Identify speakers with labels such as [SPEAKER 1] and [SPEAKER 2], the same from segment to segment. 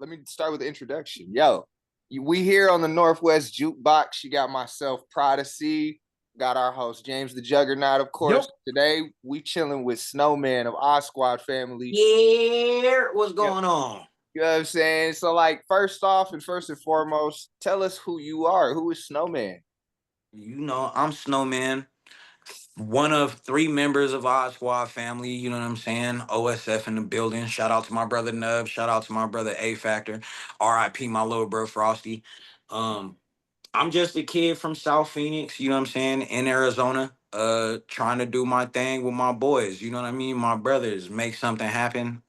[SPEAKER 1] let me start with the introduction. Yo, we here on the Northwest Jukebox. You got myself, prota-c, got our host James the Juggernaut, of course.
[SPEAKER 2] Yep.
[SPEAKER 1] Today we chilling with Snowman of Oz Squad family.
[SPEAKER 2] Yeah, what's
[SPEAKER 1] Yep.
[SPEAKER 2] going on?
[SPEAKER 1] You know what I'm saying? So, like, first off and first and foremost, tell us who you are. Who is Snowman?
[SPEAKER 2] You know, I'm Snowman, one of three members of Odd Squad family. You know what I'm saying? OSF in the building. Shout out to my brother Nub. Shout out to my brother A Factor. RIP my little bro Frosty. Um, I'm just a kid from South Phoenix, you know what I'm saying, in Arizona, trying to do my thing with my boys, you know what I mean, my brothers, make something happen,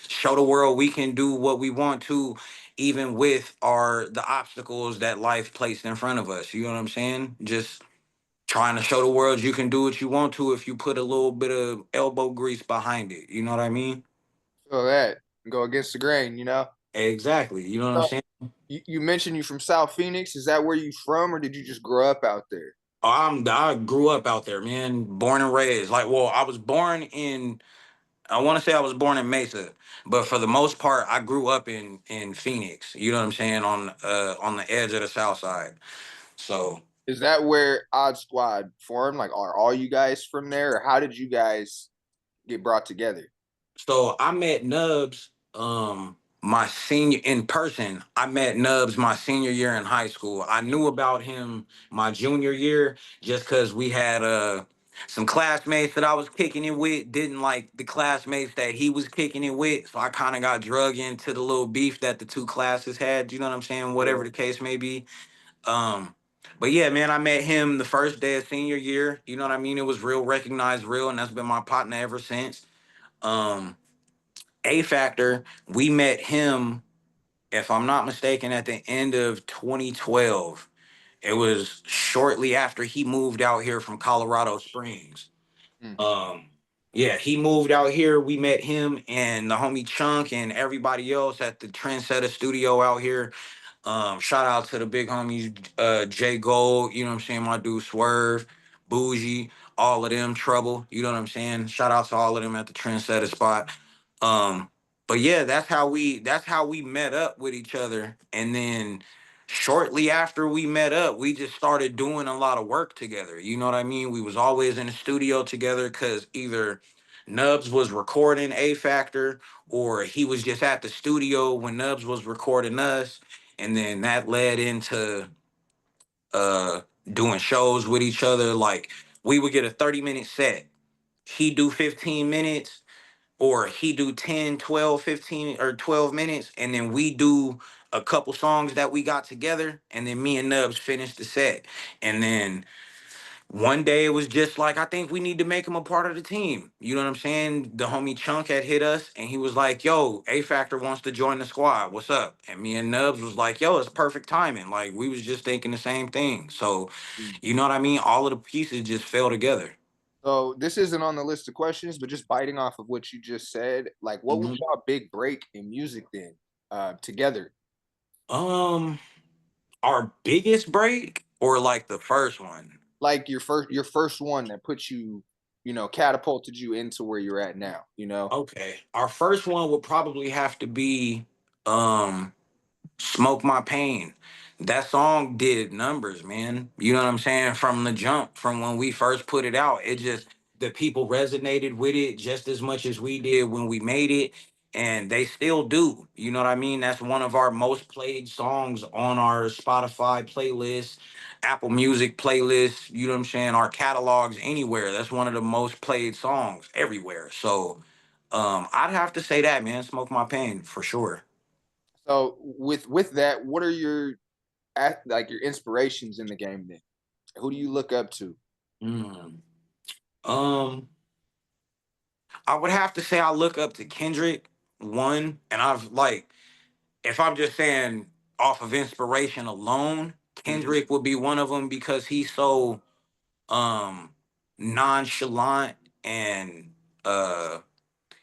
[SPEAKER 2] show the world we can do what we want to, even with the obstacles that life placed in front of us, you know what I'm saying? Just trying to show the world you can do what you want to if you put a little bit of elbow grease behind it, you know what I mean?
[SPEAKER 1] So that go against the grain, you know.
[SPEAKER 2] Exactly, you know what I'm
[SPEAKER 1] So
[SPEAKER 2] saying?
[SPEAKER 1] you mentioned you from South Phoenix. Is that where you from, or did you just grow up out there?
[SPEAKER 2] I grew up out there, man. Born and raised. Like, well, I was born in. I want to say I was born in Mesa, but for the most part, I grew up in Phoenix. You know what I'm saying, on the edge of the South Side. So
[SPEAKER 1] Is that where Odd Squad formed? Like, are all you guys from there, or how did you guys get brought together?
[SPEAKER 2] so I met Nubs. My senior in person. I met Nubs my senior year in high school. I knew about him my junior year just because we had some classmates that I was kicking it with didn't like the classmates that he was kicking it with. So I kind of got drug into the little beef that the two classes had. You know what I'm saying? Whatever
[SPEAKER 1] Yeah.
[SPEAKER 2] the case may be. Um, but yeah, man, I met him the first day of senior year. You know what I mean? It was real, recognized real, and that's been my partner ever since. Um, A Factor, we met him, if I'm not mistaken, at the end of 2012. It was shortly after he moved out here from Colorado Springs.
[SPEAKER 1] Hmm.
[SPEAKER 2] Um, yeah, he moved out here. We met him and the homie Chunk and everybody else at the Trendsetter Studio out here. Shout out to the big homies, J Gold, you know what I'm saying, my dude Swerve, Bougie, all of them, Trouble, you know what I'm saying. Shout out to all of them at the Trendsetter spot. Um, but yeah, that's how we met up with each other. And then shortly after we met up, we just started doing a lot of work together. You know what I mean? We was always in the studio together because either Nubs was recording A Factor or he was just at the studio when Nubs was recording us. And then that led into uh doing shows with each other. Like we would get a 30-minute set. He do 15 minutes or he do 10, 12, 15, or 12 minutes, and then we do a couple songs that we got together, and then me and Nubs finish the set. And then one day it was just like, I think we need to make him a part of the team. You know what I'm saying? The homie Chunk had hit us and he was like, yo, A Factor wants to join the squad. What's up? And me and Nubs was like, yo, it's perfect timing. Like we was just thinking the same thing. So, you know what I mean? All of the pieces just fell together.
[SPEAKER 1] So this isn't on the list of questions, but just biting off of what you just said, like, what was
[SPEAKER 2] Mhm.
[SPEAKER 1] y'all big break in music then, together?
[SPEAKER 2] Um, our biggest break or like the first one?
[SPEAKER 1] Like your first one that put you, catapulted you into where you're at now, you know?
[SPEAKER 2] Okay. Our first one would probably have to be um Smoke My Pain. That song did numbers, man. You know what I'm saying? From the jump, from when we first put it out, it just, the people resonated with it just as much as we did when we made it. And they still do. You know what I mean? That's one of our most played songs on our Spotify playlist, Apple Music playlist. You know what I'm saying? Our catalogs anywhere. That's one of the most played songs everywhere. So I'd have to say that, man. Smoke My Pain for sure.
[SPEAKER 1] So with that, what are like your inspirations in the game then? Who do you look up to?
[SPEAKER 2] Mm. Um, I would have to say I look up to Kendrick one, and I've like, if I'm just saying off of inspiration alone,
[SPEAKER 1] Mhm.
[SPEAKER 2] Kendrick would be one of them because he's so um nonchalant and uh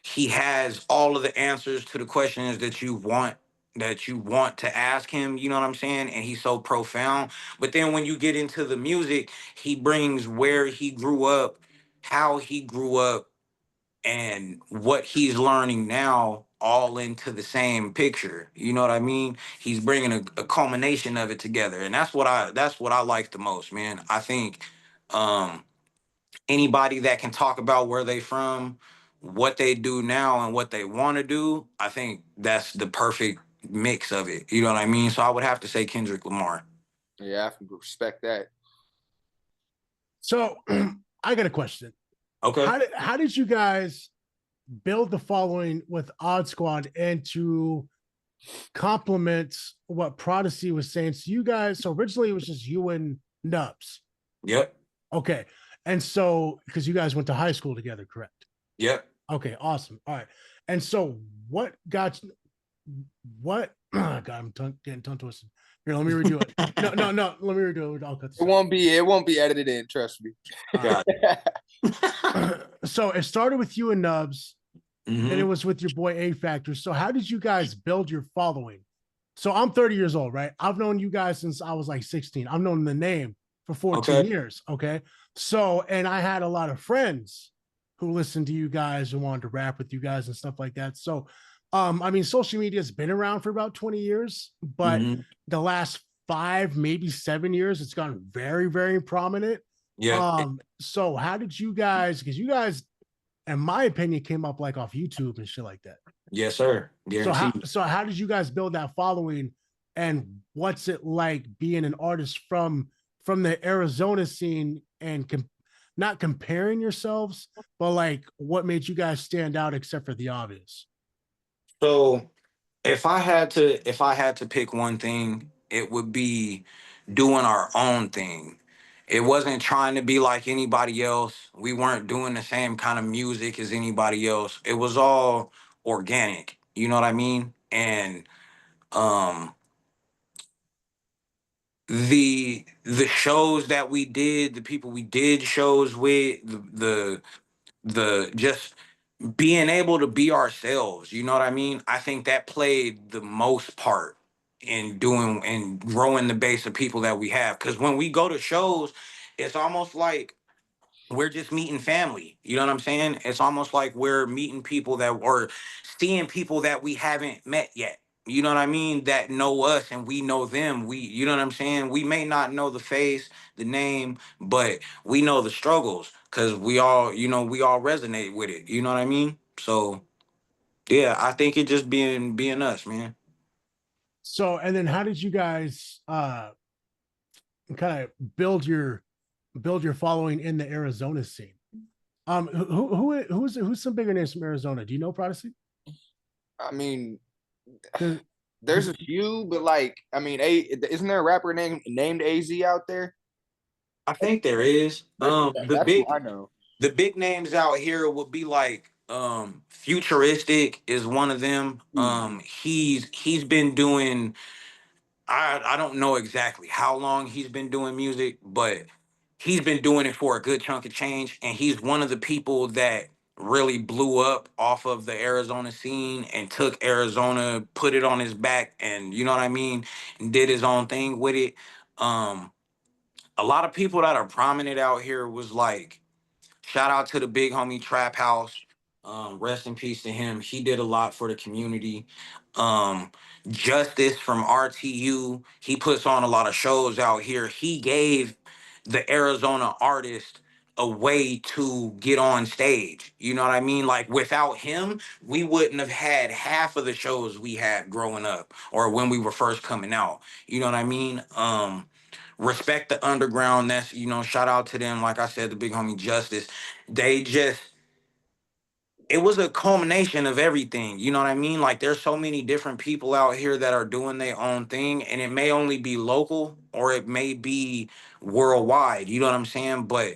[SPEAKER 2] he has all of the answers to the questions that you want to ask him, you know what I'm saying? And he's so profound. But then when you get into the music, he brings where he grew up, how he grew up, and what he's learning now all into the same picture. You know what I mean? He's bringing a culmination of it together, and that's what I like the most, man. I think um, anybody that can talk about where they from, what they do now, and what they want to do, I think that's the perfect mix of it. You know what I mean? So I would have to say Kendrick Lamar.
[SPEAKER 1] Yeah, I can respect that.
[SPEAKER 3] So I got a question.
[SPEAKER 2] Okay.
[SPEAKER 3] How did you guys build the following with Odd Squad and to complement what Prodigy was saying? So you guys, so originally it was just you and Nubs.
[SPEAKER 2] Yep.
[SPEAKER 3] Okay. And so because you guys went to high school together, correct?
[SPEAKER 2] Yep.
[SPEAKER 3] Okay, awesome. All right. And so what got what oh God, getting tongue twisted. Here, let me redo it. No, let me redo it. I'll cut this
[SPEAKER 1] It won't be edited in, trust me.
[SPEAKER 2] Got
[SPEAKER 3] So it started with you and Nubs,
[SPEAKER 2] Mhm.
[SPEAKER 3] and it was with your boy A Factor. So how did you guys build your following? So I'm 30 years old, right? I've known you guys since I was like 16. I've known the name for 14
[SPEAKER 2] Okay.
[SPEAKER 3] years. Okay. So, and I had a lot of friends who listened to you guys and wanted to rap with you guys and stuff like that. So, I mean, social media has been around for about 20 years, but
[SPEAKER 2] Mhm.
[SPEAKER 3] the last 5, maybe 7 years, it's gotten very, very prominent.
[SPEAKER 2] Yeah.
[SPEAKER 3] So how did you guys, because you guys, in my opinion, came up like off YouTube and shit like that.
[SPEAKER 2] Yes, sir. Guaranteed.
[SPEAKER 3] So how did you guys build that following, and what's it like being an artist from the Arizona scene, and not comparing yourselves, but like what made you guys stand out except for the obvious?
[SPEAKER 2] So if I had to pick one thing, it would be doing our own thing. It wasn't trying to be like anybody else. We weren't doing the same kind of music as anybody else. It was all organic. You know what I mean? And um the shows that we did, the people we did shows with, the just being able to be ourselves, you know what I mean? I think that played the most part in doing and growing the base of people that we have. Because when we go to shows, it's almost like we're just meeting family. You know what I'm saying? It's almost like we're meeting people that or seeing people that we haven't met yet. You know what I mean? That know us and we know them. You know what I'm saying? We may not know the face, the name, but we know the struggles because we all resonate with it. You know what I mean? So yeah, I think it just being us, man.
[SPEAKER 3] So, and then how did you guys kind of build your following in the Arizona scene? Who's some bigger names from Arizona? Do you know Prodigy?
[SPEAKER 1] I mean,
[SPEAKER 3] Because
[SPEAKER 1] there's a few, but like, I mean, isn't there a rapper named AZ out there?
[SPEAKER 2] I think there is.
[SPEAKER 1] That's who I know.
[SPEAKER 2] The big names out here would be like Futuristic is one of them. He's been doing I don't know exactly how long he's been doing music, but he's been doing it for a good chunk of change, and he's one of the people that really blew up off of the Arizona scene and took Arizona, put it on his back, and you know what I mean, and did his own thing with it. Um, a lot of people that are prominent out here was like shout out to the big homie Trap House. Rest in peace to him. He did a lot for the community. Um, Justice from RTU. He puts on a lot of shows out here. He gave the Arizona artist a way to get on stage. You know what I mean? Like without him, we wouldn't have had half of the shows we had growing up or when we were first coming out. You know what I mean? Respect the underground. That's shout out to them. Like I said, the big homie Justice. They just it was a culmination of everything. You know what I mean? Like there's so many different people out here that are doing their own thing, and it may only be local or it may be worldwide. You know what I'm saying? But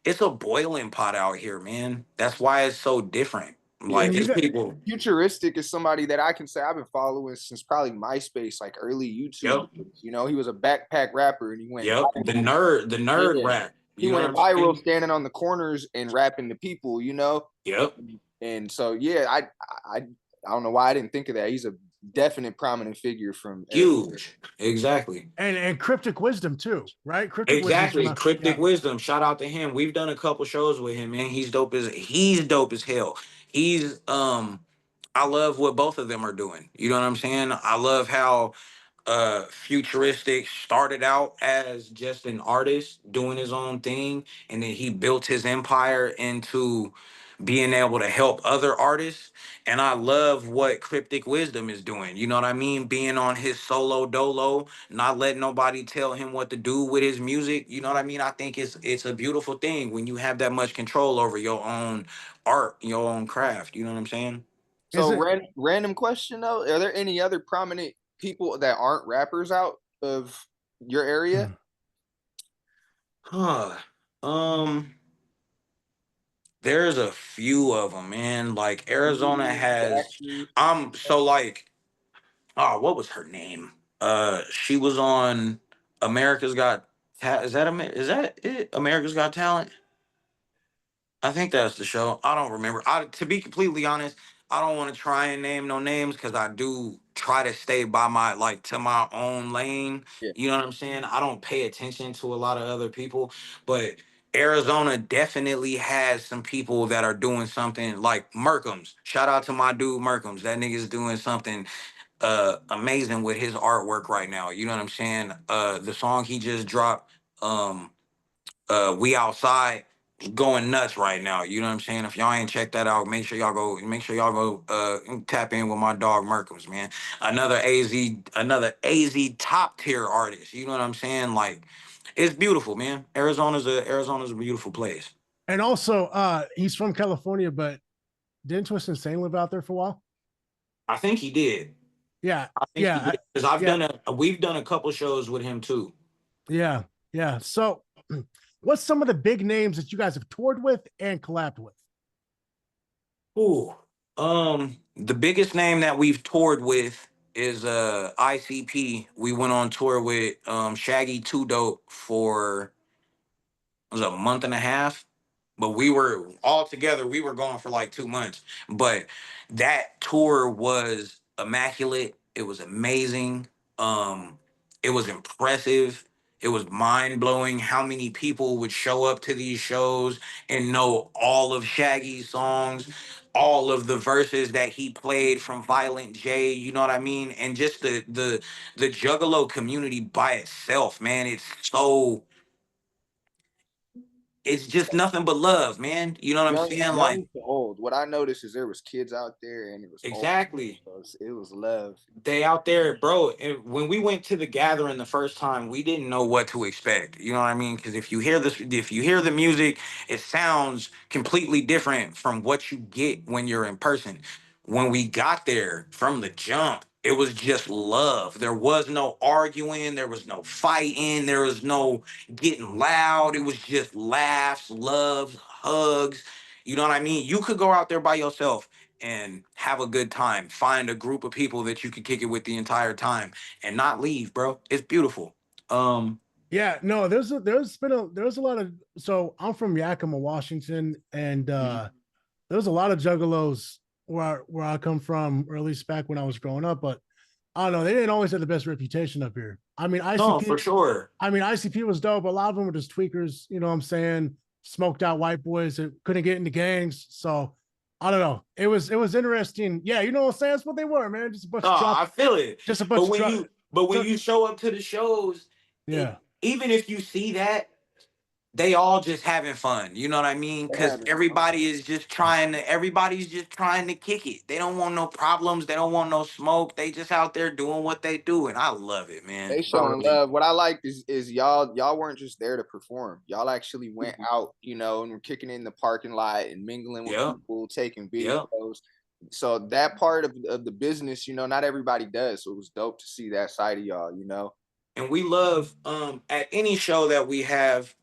[SPEAKER 2] it's a boiling pot out here, man. That's why it's so different.
[SPEAKER 1] Yeah,
[SPEAKER 2] Like it's people.
[SPEAKER 1] Futuristic is somebody that I can say I've been following since probably MySpace, like early YouTube.
[SPEAKER 2] Yep.
[SPEAKER 1] You know, he was a backpack rapper and he went
[SPEAKER 2] Yep. The
[SPEAKER 1] viral.
[SPEAKER 2] nerd
[SPEAKER 1] Yeah.
[SPEAKER 2] rap.
[SPEAKER 1] He
[SPEAKER 2] You know
[SPEAKER 1] went
[SPEAKER 2] what I'm
[SPEAKER 1] viral
[SPEAKER 2] saying?
[SPEAKER 1] standing on the corners and rapping to people, you know?
[SPEAKER 2] Yep.
[SPEAKER 1] And so yeah, I don't know why I didn't think of that. He's a definite prominent figure from Arizona.
[SPEAKER 2] Huge. Exactly.
[SPEAKER 3] and Cryptic Wisdom too, right? Cryptic
[SPEAKER 2] Exactly.
[SPEAKER 3] Wisdom.
[SPEAKER 2] Cryptic
[SPEAKER 3] Yeah.
[SPEAKER 2] Wisdom. Shout out to him. We've done a couple shows with him, man. He's dope as hell. He's I love what both of them are doing. You know what I'm saying? I love how Futuristic started out as just an artist doing his own thing, and then he built his empire into being able to help other artists. And I love what Cryptic Wisdom is doing. You know what I mean? Being on his solo dolo, not letting nobody tell him what to do with his music. You know what I mean? I think it's a beautiful thing when you have that much control over your own art, your own craft. You know what I'm saying?
[SPEAKER 3] Is
[SPEAKER 1] So
[SPEAKER 3] it?
[SPEAKER 1] random question though, are there any other prominent people that aren't rappers out of your area?
[SPEAKER 3] Hmm.
[SPEAKER 2] Huh. Um, there's a few of them, man. Like Arizona
[SPEAKER 1] Comedians,
[SPEAKER 2] has,
[SPEAKER 1] actors.
[SPEAKER 2] so like, oh, what was her name? She was on America's Got. Is that is that it? America's Got Talent. I think that's the show. I don't remember. To be completely honest, I don't want to try and name no names because I do try to stay by my like to my own lane.
[SPEAKER 1] Yeah.
[SPEAKER 2] You know what I'm saying? I don't pay attention to a lot of other people, but Arizona definitely has some people that are doing something like Merkham's. Shout out to my dude Merkham's. That nigga's doing something amazing with his artwork right now. You know what I'm saying? The song he just dropped, We Outside, going nuts right now. You know what I'm saying? If y'all ain't checked that out, make sure y'all go tap in with my dog Merkums, man. Another AZ top tier artist. You know what I'm saying? Like, it's beautiful, man. Arizona's a beautiful place.
[SPEAKER 3] And also, he's from California, but didn't Twist Insane live out there for a while?
[SPEAKER 2] I think he did.
[SPEAKER 3] Yeah,
[SPEAKER 2] I think he
[SPEAKER 3] yeah,
[SPEAKER 2] did. Because I've
[SPEAKER 3] yeah,
[SPEAKER 2] done we've done a couple shows with him too.
[SPEAKER 3] yeah, yeah. So, what's some of the big names that you guys have toured with and collabed with?
[SPEAKER 2] Ooh. The biggest name that we've toured with is ICP. We went on tour with Shaggy Two Dope for it was a month and a half, but we were all together. We were gone for like 2 months, but that tour was immaculate. It was amazing. It was impressive. It was mind blowing how many people would show up to these shows and know all of Shaggy's songs, all of the verses that he played from Violent J. You know what I mean? And just the Juggalo community by itself, man. It's just nothing but love, man. You know what I'm saying? Like,
[SPEAKER 1] Young to old. What I noticed is there was kids out there and it was old.
[SPEAKER 2] exactly.
[SPEAKER 1] So it was love.
[SPEAKER 2] They out there, bro. And when we went to the gathering the first time, we didn't know what to expect. You know what I mean? Because if you hear the music, it sounds completely different from what you get when you're in person. When we got there from the jump, it was just love. There was no arguing, there was no fighting, there was no getting loud. It was just laughs, love, hugs. You know what I mean? You could go out there by yourself and have a good time. Find a group of people that you could kick it with the entire time and not leave, bro. It's beautiful. Um,
[SPEAKER 3] Yeah, no, there's a lot of, so I'm from Yakima, Washington, and
[SPEAKER 2] mhm.
[SPEAKER 3] there's a lot of juggalos where I come from, or at least back when I was growing up, but I don't know, they didn't always have the best reputation up here. I mean,
[SPEAKER 2] No,
[SPEAKER 3] ICP,
[SPEAKER 2] for sure.
[SPEAKER 3] ICP was dope, but a lot of them were just tweakers, you know what I'm saying? Smoked out white boys that couldn't get into gangs. So I don't know. It was interesting. Yeah, you know what I'm saying? That's what they were, man. Just a bunch
[SPEAKER 2] No,
[SPEAKER 3] of
[SPEAKER 2] I feel it.
[SPEAKER 3] just a bunch
[SPEAKER 2] But
[SPEAKER 3] of
[SPEAKER 2] when
[SPEAKER 3] drop.
[SPEAKER 2] you but when
[SPEAKER 3] So
[SPEAKER 2] you show up to the shows, it
[SPEAKER 3] yeah.
[SPEAKER 2] even if you see that, they all just having fun. You know what I mean?
[SPEAKER 1] They
[SPEAKER 2] Because
[SPEAKER 1] had
[SPEAKER 2] everybody's just trying to kick it. They don't want no problems. They don't want no smoke. They just out there doing what they do, and I love it, man.
[SPEAKER 1] they
[SPEAKER 2] I
[SPEAKER 1] showing
[SPEAKER 2] really.
[SPEAKER 1] love. What I liked is y'all weren't just there to perform. Y'all actually went out, and were kicking in the parking lot and mingling with
[SPEAKER 2] Yep.
[SPEAKER 1] people, taking
[SPEAKER 2] Yep.
[SPEAKER 1] videos. So that part of the business, not everybody does. So it was dope to see that side of y'all.
[SPEAKER 2] And we love at any show that we have,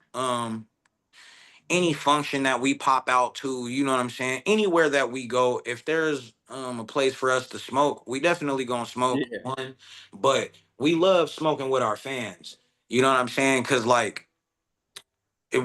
[SPEAKER 2] any function that we pop out to, you know what I'm saying? Anywhere that we go, if there's a place for us to smoke, we definitely gonna smoke
[SPEAKER 1] Yeah.
[SPEAKER 2] one. But we love smoking with our fans. You know what I'm saying? Cause like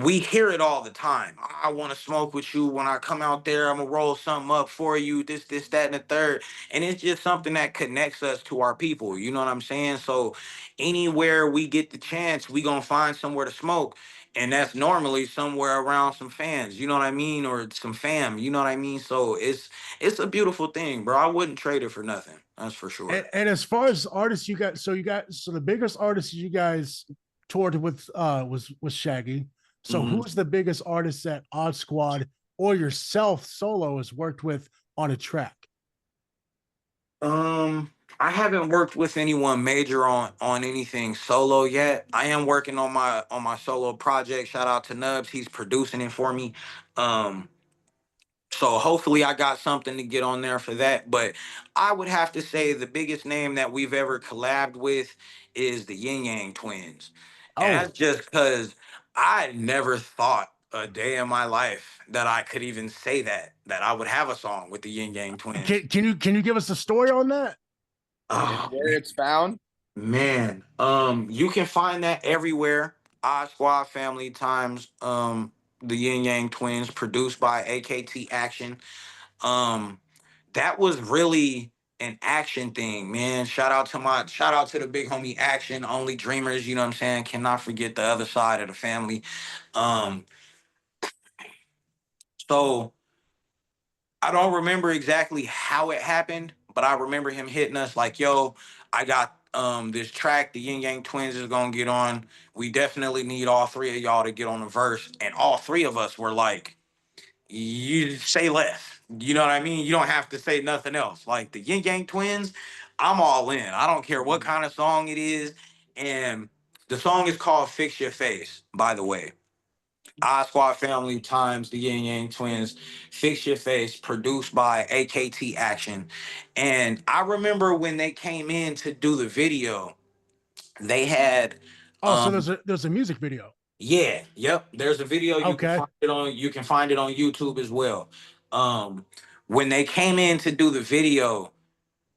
[SPEAKER 2] we hear it all the time. I want to smoke with you when I come out there. I'm gonna roll something up for you. This, that, and the third. And it's just something that connects us to our people. You know what I'm saying? So anywhere we get the chance, we gonna find somewhere to smoke. and that's normally somewhere around some fans, you know what I mean, or some fam, you know what I mean. So it's a beautiful thing, bro. I wouldn't trade it for nothing. That's for sure.
[SPEAKER 3] And as far as artists, so the biggest artists you guys toured with was Shaggy. So
[SPEAKER 2] Mhm.
[SPEAKER 3] who's the biggest artist that Odd Squad or yourself solo has worked with on a track?
[SPEAKER 2] Um, I haven't worked with anyone major on anything solo yet. I am working on my solo project. Shout out to Nubs, he's producing it for me. Um, so hopefully I got something to get on there for that. But I would have to say the biggest name that we've ever collabed with is the Yin Yang Twins. And that's
[SPEAKER 3] Oh,
[SPEAKER 2] just because I never thought a day in my life that I could even say that I would have a song with the Yin Yang Twins.
[SPEAKER 3] can you give us a story on that?
[SPEAKER 1] And
[SPEAKER 2] Oh
[SPEAKER 1] where it's found.
[SPEAKER 2] man, you can find that everywhere. Odd Squad Family times the Yin Yang Twins, produced by AKT Action. Um, that was really an action thing, man. Shout out to the big homie Action, Only Dreamers. You know what I'm saying? Cannot forget the other side of the family. Um, so I don't remember exactly how it happened, but I remember him hitting us like, "Yo, I got this track the Yin Yang Twins is gonna get on. We definitely need all three of y'all to get on the verse." And all three of us were like, "You say less." You know what I mean? You don't have to say nothing else. Like the Yin Yang Twins, I'm all in. I don't care what kind of song it is. And the song is called Fix Your Face, by the way. I Squad Family times the Yin Yang Twins, Fix Your Face, produced by AKT Action. And I remember when they came in to do the video, they had
[SPEAKER 3] Oh, so
[SPEAKER 2] um
[SPEAKER 3] there's a music video.
[SPEAKER 2] yeah, yep. There's a video
[SPEAKER 3] Okay.
[SPEAKER 2] you can find it on YouTube as well. Um when they came in to do the video,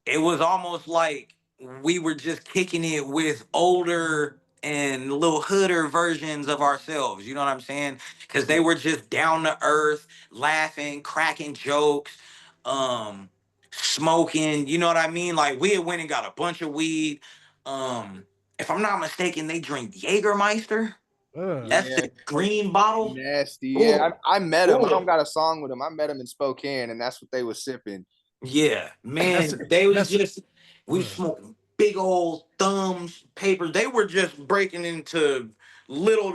[SPEAKER 2] it was almost like we were just kicking it with older and little hooder versions of ourselves. You know what I'm saying? Because they were just down to earth, laughing, cracking jokes, um, smoking. You know what I mean? Like we had went and got a bunch of weed. Um, if I'm not mistaken, they drink Jägermeister. That's
[SPEAKER 1] Yeah,
[SPEAKER 2] the green bottle.
[SPEAKER 1] nasty. Yeah,
[SPEAKER 2] Oh,
[SPEAKER 1] I met him. I don't
[SPEAKER 2] oh.
[SPEAKER 1] got a song with him. I met him in Spokane, and that's what they was sipping.
[SPEAKER 2] Yeah,
[SPEAKER 3] That's
[SPEAKER 2] man, they was
[SPEAKER 3] that's
[SPEAKER 2] just we smoked big old thumbs, papers. They were just breaking into little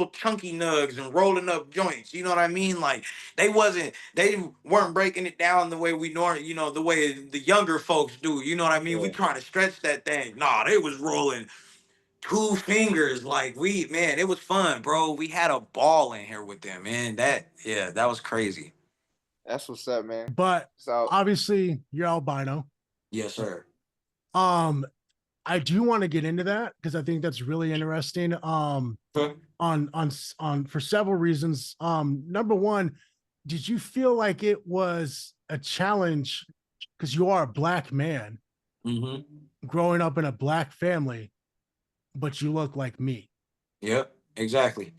[SPEAKER 2] chunky nugs and rolling up joints. You know what I mean? Like they weren't breaking it down the way we normally, the way the younger folks do. You know what I mean? We
[SPEAKER 1] Yeah,
[SPEAKER 2] trying to stretch that thing. Nah, they was rolling two fingers. Like man, it was fun, bro. We had a ball in here with them, man. That was crazy.
[SPEAKER 1] that's what's up, man.
[SPEAKER 3] but
[SPEAKER 1] So
[SPEAKER 3] obviously you're albino.
[SPEAKER 2] Yes, sir.
[SPEAKER 3] Um, I do want to get into that because I think that's really interesting.
[SPEAKER 2] Huh?
[SPEAKER 3] On for several reasons. Number one, did you feel like it was a challenge because you are a black man
[SPEAKER 2] Mm-hmm.
[SPEAKER 3] growing up in a black family, but you look like me?
[SPEAKER 2] Yep, exactly.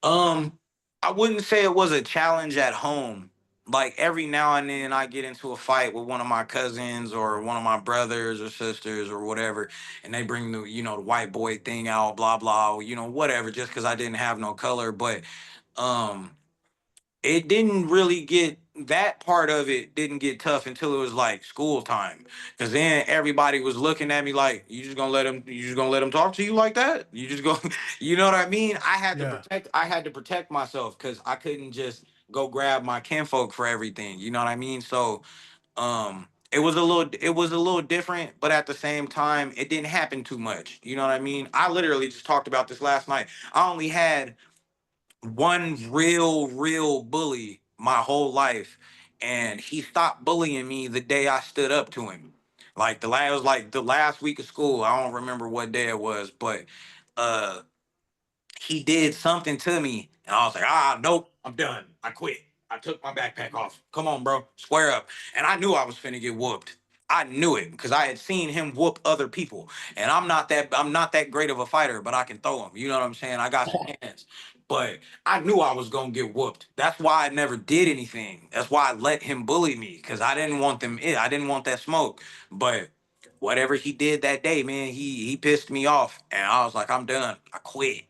[SPEAKER 2] Um, I wouldn't say it was a challenge at home. Like every now and then I get into a fight with one of my cousins or one of my brothers or sisters or whatever, and they bring the white boy thing out, blah blah, whatever, just because I didn't have no color. But um it didn't really get that part of it didn't get tough until it was like school time, because then everybody was looking at me like, you just gonna let him talk to you like that, you just go you know what I mean.
[SPEAKER 3] Yeah.
[SPEAKER 2] I had to protect myself because I couldn't just go grab my kinfolk for everything, you know what I mean. So it was a little different, but at the same time it didn't happen too much, you know what I mean. I literally just talked about this last night. I only had one real bully my whole life, and he stopped bullying me the day I stood up to him. Like it was like the last week of school. I don't remember what day it was, but uh he did something to me, and I was like, nope, I'm done. I quit. I took my backpack off. Come on, bro, square up. And I knew I was finna get whooped. I knew it because I had seen him whoop other people, and I'm not that great of a fighter, but I can throw them. You know what I'm saying? I got some hands, but I knew I was gonna get whooped. That's why I never did anything. That's why I let him bully me, because I didn't want them. I didn't want that smoke. But whatever he did that day, man, he pissed me off, and I was like, I'm done. I quit.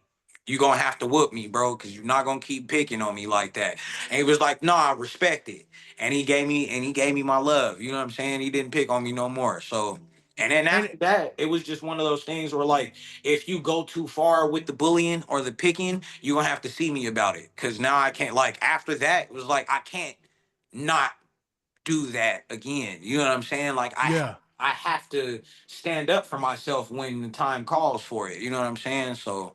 [SPEAKER 2] you gonna have to whoop me, bro, because you're not gonna keep picking on me like that. And he was like, no, I respect it. And he gave me my love. You know what I'm saying? He didn't pick on me no more. So, and then
[SPEAKER 3] And
[SPEAKER 2] after that, it was just one of those things where, like, if you go too far with the bullying or the picking, you're gonna have to see me about it. Cause now I can't, like, after that, it was like I can't not do that again. You know what I'm saying? Like
[SPEAKER 3] yeah,
[SPEAKER 2] I have to stand up for myself when the time calls for it. You know what I'm saying? So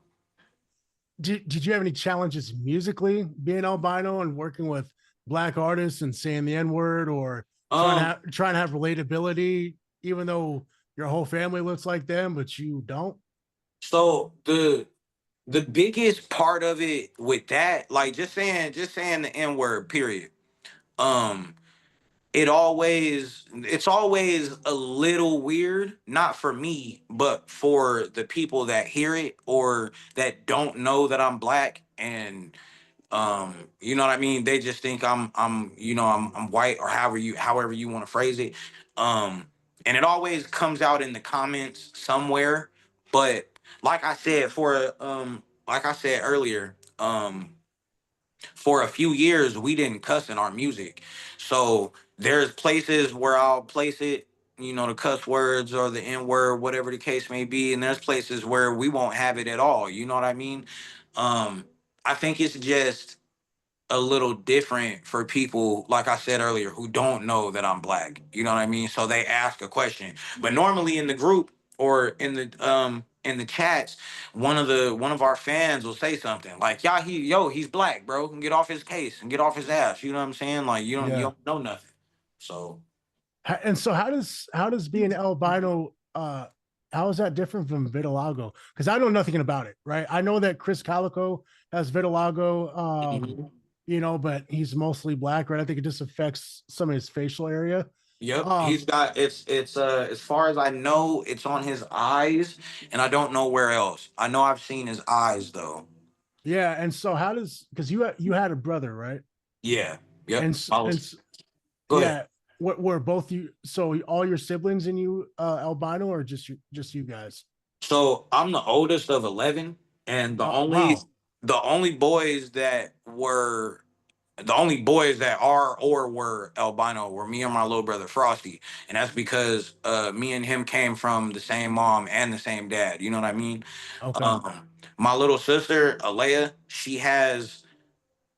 [SPEAKER 3] did you have any challenges musically being albino and working with black artists and saying the N word, or
[SPEAKER 2] um
[SPEAKER 3] trying to have relatability, even though your whole family looks like them, but you don't?
[SPEAKER 2] so the biggest part of it with that, like just saying the N word, period. Um it's always a little weird, not for me, but for the people that hear it or that don't know that I'm black. And you know what I mean, they just think I'm white, or however you want to phrase it. And it always comes out in the comments somewhere. But like I said, like I said earlier, for a few years we didn't cuss in our music. So there's places where I'll place it, the cuss words or the N word, whatever the case may be, and there's places where we won't have it at all. You know what I mean? um I think it's just a little different for people, like I said earlier, who don't know that I'm black. You know what I mean? So they ask a question. But normally in the group or in the chats, one of our fans will say something like, "Yeah, he's black, bro. Can get off his case and get off his ass." You know what I'm saying? Like you
[SPEAKER 3] Yeah.
[SPEAKER 2] don't know nothing. So
[SPEAKER 3] And so how does being albino how is that different from vitiligo? Because I know nothing about it, right? I know that Chris Calico has vitiligo,
[SPEAKER 2] mhm.
[SPEAKER 3] but he's mostly black, right? I think it just affects some of his facial area.
[SPEAKER 2] Yep,
[SPEAKER 3] Um,
[SPEAKER 2] he's got it's as far as I know, it's on his eyes, and I don't know where else. I know I've seen his eyes though.
[SPEAKER 3] yeah, and so how does, because you had a brother, right?
[SPEAKER 2] Yeah. Yep.
[SPEAKER 3] And
[SPEAKER 2] Go ahead.
[SPEAKER 3] yeah, what were both you? So all your siblings and you albino, or just you guys?
[SPEAKER 2] So I'm the oldest of 11, and
[SPEAKER 3] Wow.
[SPEAKER 2] the only boys that are or were albino were me and my little brother Frosty, and that's because me and him came from the same mom and the same dad. You know what I mean?
[SPEAKER 3] Okay.
[SPEAKER 2] My little sister Alea, she has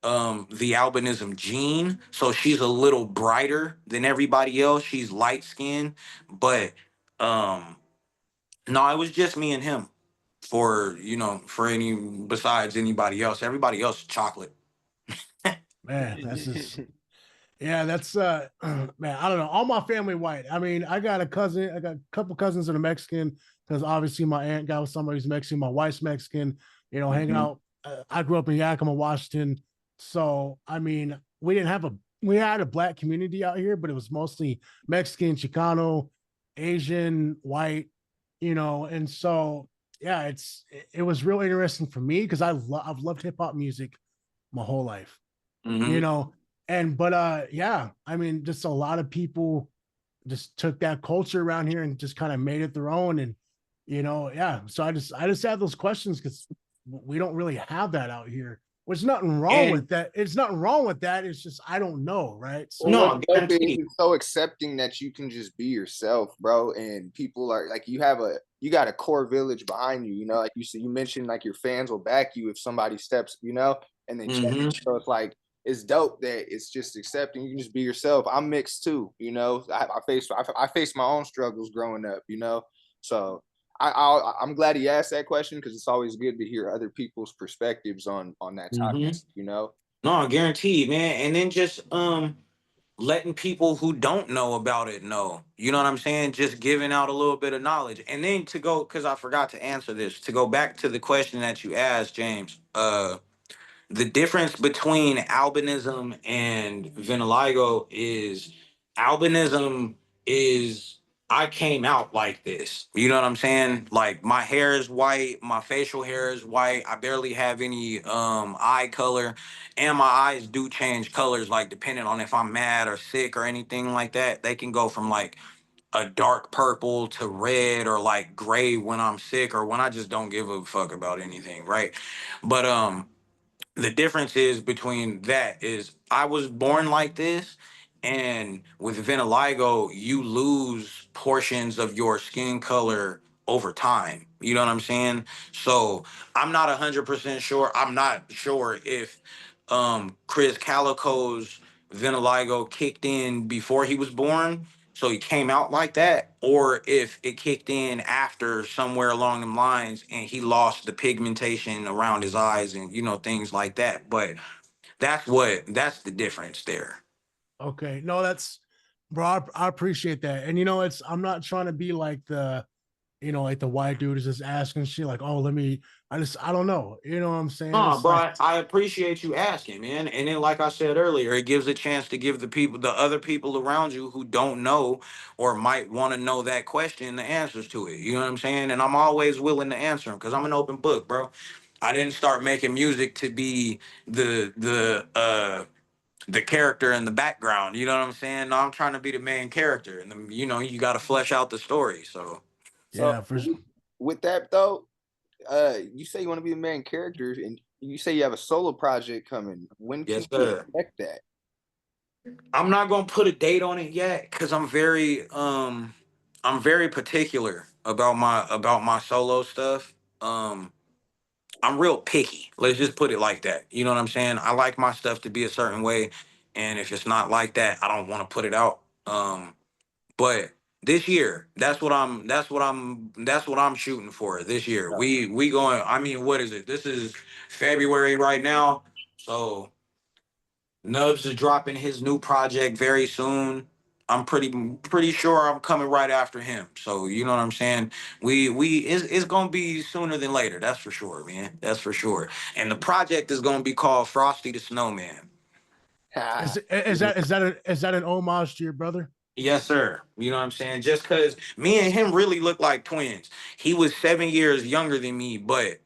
[SPEAKER 2] the albinism gene, so she's a little brighter than everybody else. She's light skinned, but um no, it was just me and him for any besides anybody else. Everybody else is chocolate.
[SPEAKER 3] Man, that's just, yeah, that's man, I don't know. All my family white. I mean, I got a couple cousins that are Mexican, because obviously my aunt got with somebody who's Mexican, my wife's Mexican, hanging
[SPEAKER 2] Mhm.
[SPEAKER 3] out. I grew up in Yakima, Washington. So I mean, we had a black community out here, but it was mostly Mexican, Chicano, Asian, white, and so yeah, it was real interesting for me because I've loved hip hop music my whole life, you
[SPEAKER 2] Mhm.
[SPEAKER 3] know and but yeah, I mean, just a lot of people just took that culture around here and just kind of made it their own. And yeah, so I just have those questions because we don't really have that out here. There's nothing wrong
[SPEAKER 2] And
[SPEAKER 3] with that. It's nothing wrong with that. It's just I don't know, right?
[SPEAKER 1] Well,
[SPEAKER 3] So
[SPEAKER 1] what's
[SPEAKER 2] no,
[SPEAKER 1] dope is
[SPEAKER 2] guaranteed.
[SPEAKER 1] it's so accepting that you can just be yourself, bro. And people are like, you got a core village behind you. Like you said, you mentioned like your fans will back you if somebody steps, and then check.
[SPEAKER 2] Hmm.
[SPEAKER 1] So it's like it's dope that it's just accepting. You can just be yourself. I'm mixed too. I faced my own struggles growing up. So I'm glad he asked that question because it's always good to hear other people's perspectives on that
[SPEAKER 2] Hmm.
[SPEAKER 1] topic.
[SPEAKER 2] No, guaranteed, man. And then just letting people who don't know about it know. You know what I'm saying? Just giving out a little bit of knowledge. And then to go, because I forgot to answer this, to go back to the question that you asked, James. The difference between albinism and vitiligo is albinism is I came out like this. You know what I'm saying? Like my hair is white, my facial hair is white. I barely have any eye color, and my eyes do change colors like depending on if I'm mad or sick or anything like that. They can go from like a dark purple to red or like gray when I'm sick or when I just don't give a fuck about anything, right? But the difference is between that is I was born like this, and with vitiligo, you lose portions of your skin color over time. You know what I'm saying? So I'm not 100% sure. I'm not sure if Chris Calico's vitiligo kicked in before he was born, so he came out like that, or if it kicked in after somewhere along the lines and he lost the pigmentation around his eyes and things like that. But that's the difference there.
[SPEAKER 3] Okay. No, that's bro. I appreciate that. And it's I'm not trying to be like the like the white dude is just asking shit like, oh, I don't know. You know what I'm saying?
[SPEAKER 2] No,
[SPEAKER 3] It's
[SPEAKER 2] bro,
[SPEAKER 3] like,
[SPEAKER 2] I appreciate you asking, man. And then, like I said earlier, it gives a chance to give the other people around you who don't know or might want to know that question, the answers to it. You know what I'm saying? And I'm always willing to answer them because I'm an open book, bro. I didn't start making music to be the character in the background. You know what I'm saying? No, I'm trying to be the main character, and you got to flesh out the story. So,
[SPEAKER 1] So
[SPEAKER 3] yeah,
[SPEAKER 1] with that though, you say you want to be the main character, and you say you have a solo project coming. When can
[SPEAKER 2] yes,
[SPEAKER 1] we
[SPEAKER 2] sir.
[SPEAKER 1] expect that?
[SPEAKER 2] I'm not gonna put a date on it yet because I'm very particular about my solo stuff. I'm real picky. Let's just put it like that. You know what I'm saying? I like my stuff to be a certain way, and if it's not like that, I don't want to put it out. But this year, that's what I'm shooting for this year. We going. I mean, what is it? This is February right now, so Nubs is dropping his new project very soon. I'm pretty sure I'm coming right after him. So you know what I'm saying? We it's gonna be sooner than later. That's for sure, man. That's for sure. And the project is gonna be called Frosty the Snowman.
[SPEAKER 3] is that an homage to your brother?
[SPEAKER 2] Yes, sir. You know what I'm saying? Just because me and him really look like twins. He was 7 years younger than me, but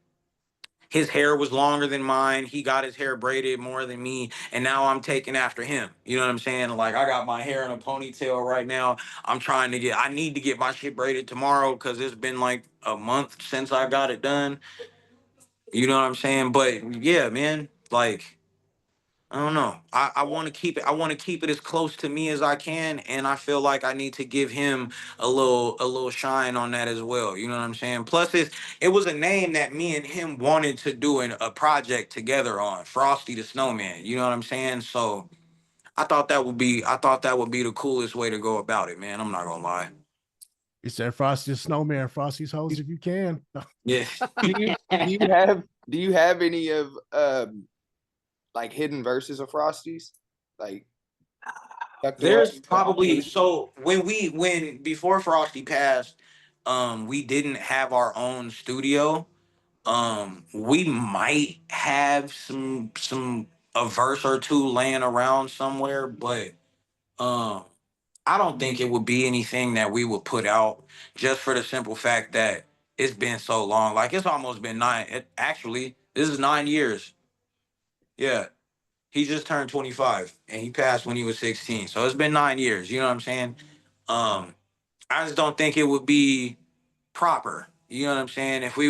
[SPEAKER 2] his hair was longer than mine. He got his hair braided more than me, and now I'm taking after him. You know what I'm saying? Like I got my hair in a ponytail right now. I need to get my shit braided tomorrow because it's been like a month since I got it done. You know what I'm saying? But yeah, man, like I don't know. I want to keep it. I want to keep it as close to me as I can, and I feel like I need to give him a little shine on that as well. You know what I'm saying? Plus, it was a name that me and him wanted to do a project together on, Frosty the Snowman. You know what I'm saying? So I thought that would be the coolest way to go about it, man. I'm not gonna lie.
[SPEAKER 3] He said, Frosty's snowman, Frosty's hose if you can.
[SPEAKER 2] Yeah.
[SPEAKER 1] Do you do you have do you have any of like hidden verses of Frosties, like tucked away?
[SPEAKER 2] There's probably so when before Frosty passed, we didn't have our own studio. We might have some a verse or two laying around somewhere, but um I don't think it would be anything that we would put out just for the simple fact that it's been so long. Like it's almost been actually, this is 9 years. Yeah. He just turned 25 and he passed when he was 16. So it's been 9 years. You know what I'm saying? Um, I just don't think it would be proper. You know what I'm saying? If we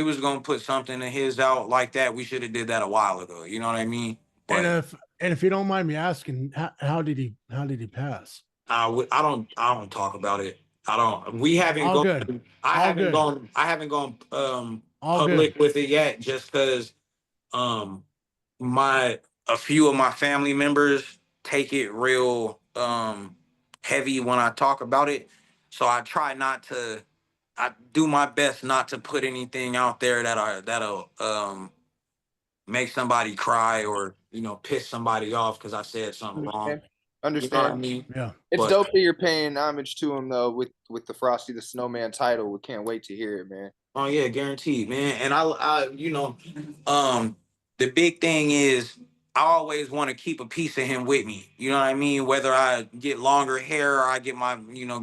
[SPEAKER 2] was gonna put something of his out like that, we should have did that a while ago. You know what I mean?
[SPEAKER 3] and
[SPEAKER 2] But
[SPEAKER 3] if you don't mind me asking, how did he pass?
[SPEAKER 2] I don't talk about it. I don't. We haven't
[SPEAKER 3] All
[SPEAKER 2] gone.
[SPEAKER 3] good. All good.
[SPEAKER 2] I haven't gone
[SPEAKER 3] All good.
[SPEAKER 2] public with it yet, just because um my a few of my family members take it real heavy when I talk about it. So I do my best not to put anything out there that'll make somebody cry or piss somebody off because I said something wrong.
[SPEAKER 1] Understand?
[SPEAKER 2] You know what I
[SPEAKER 1] Understand.
[SPEAKER 2] mean?
[SPEAKER 3] Yeah.
[SPEAKER 1] It's
[SPEAKER 2] But
[SPEAKER 1] dope that you're paying homage to him though with the Frosty the Snowman title. We can't wait to hear it, man.
[SPEAKER 2] oh yeah, guaranteed, man. And um, the big thing is I always want to keep a piece of him with me. You know what I mean? Whether I get longer hair or I get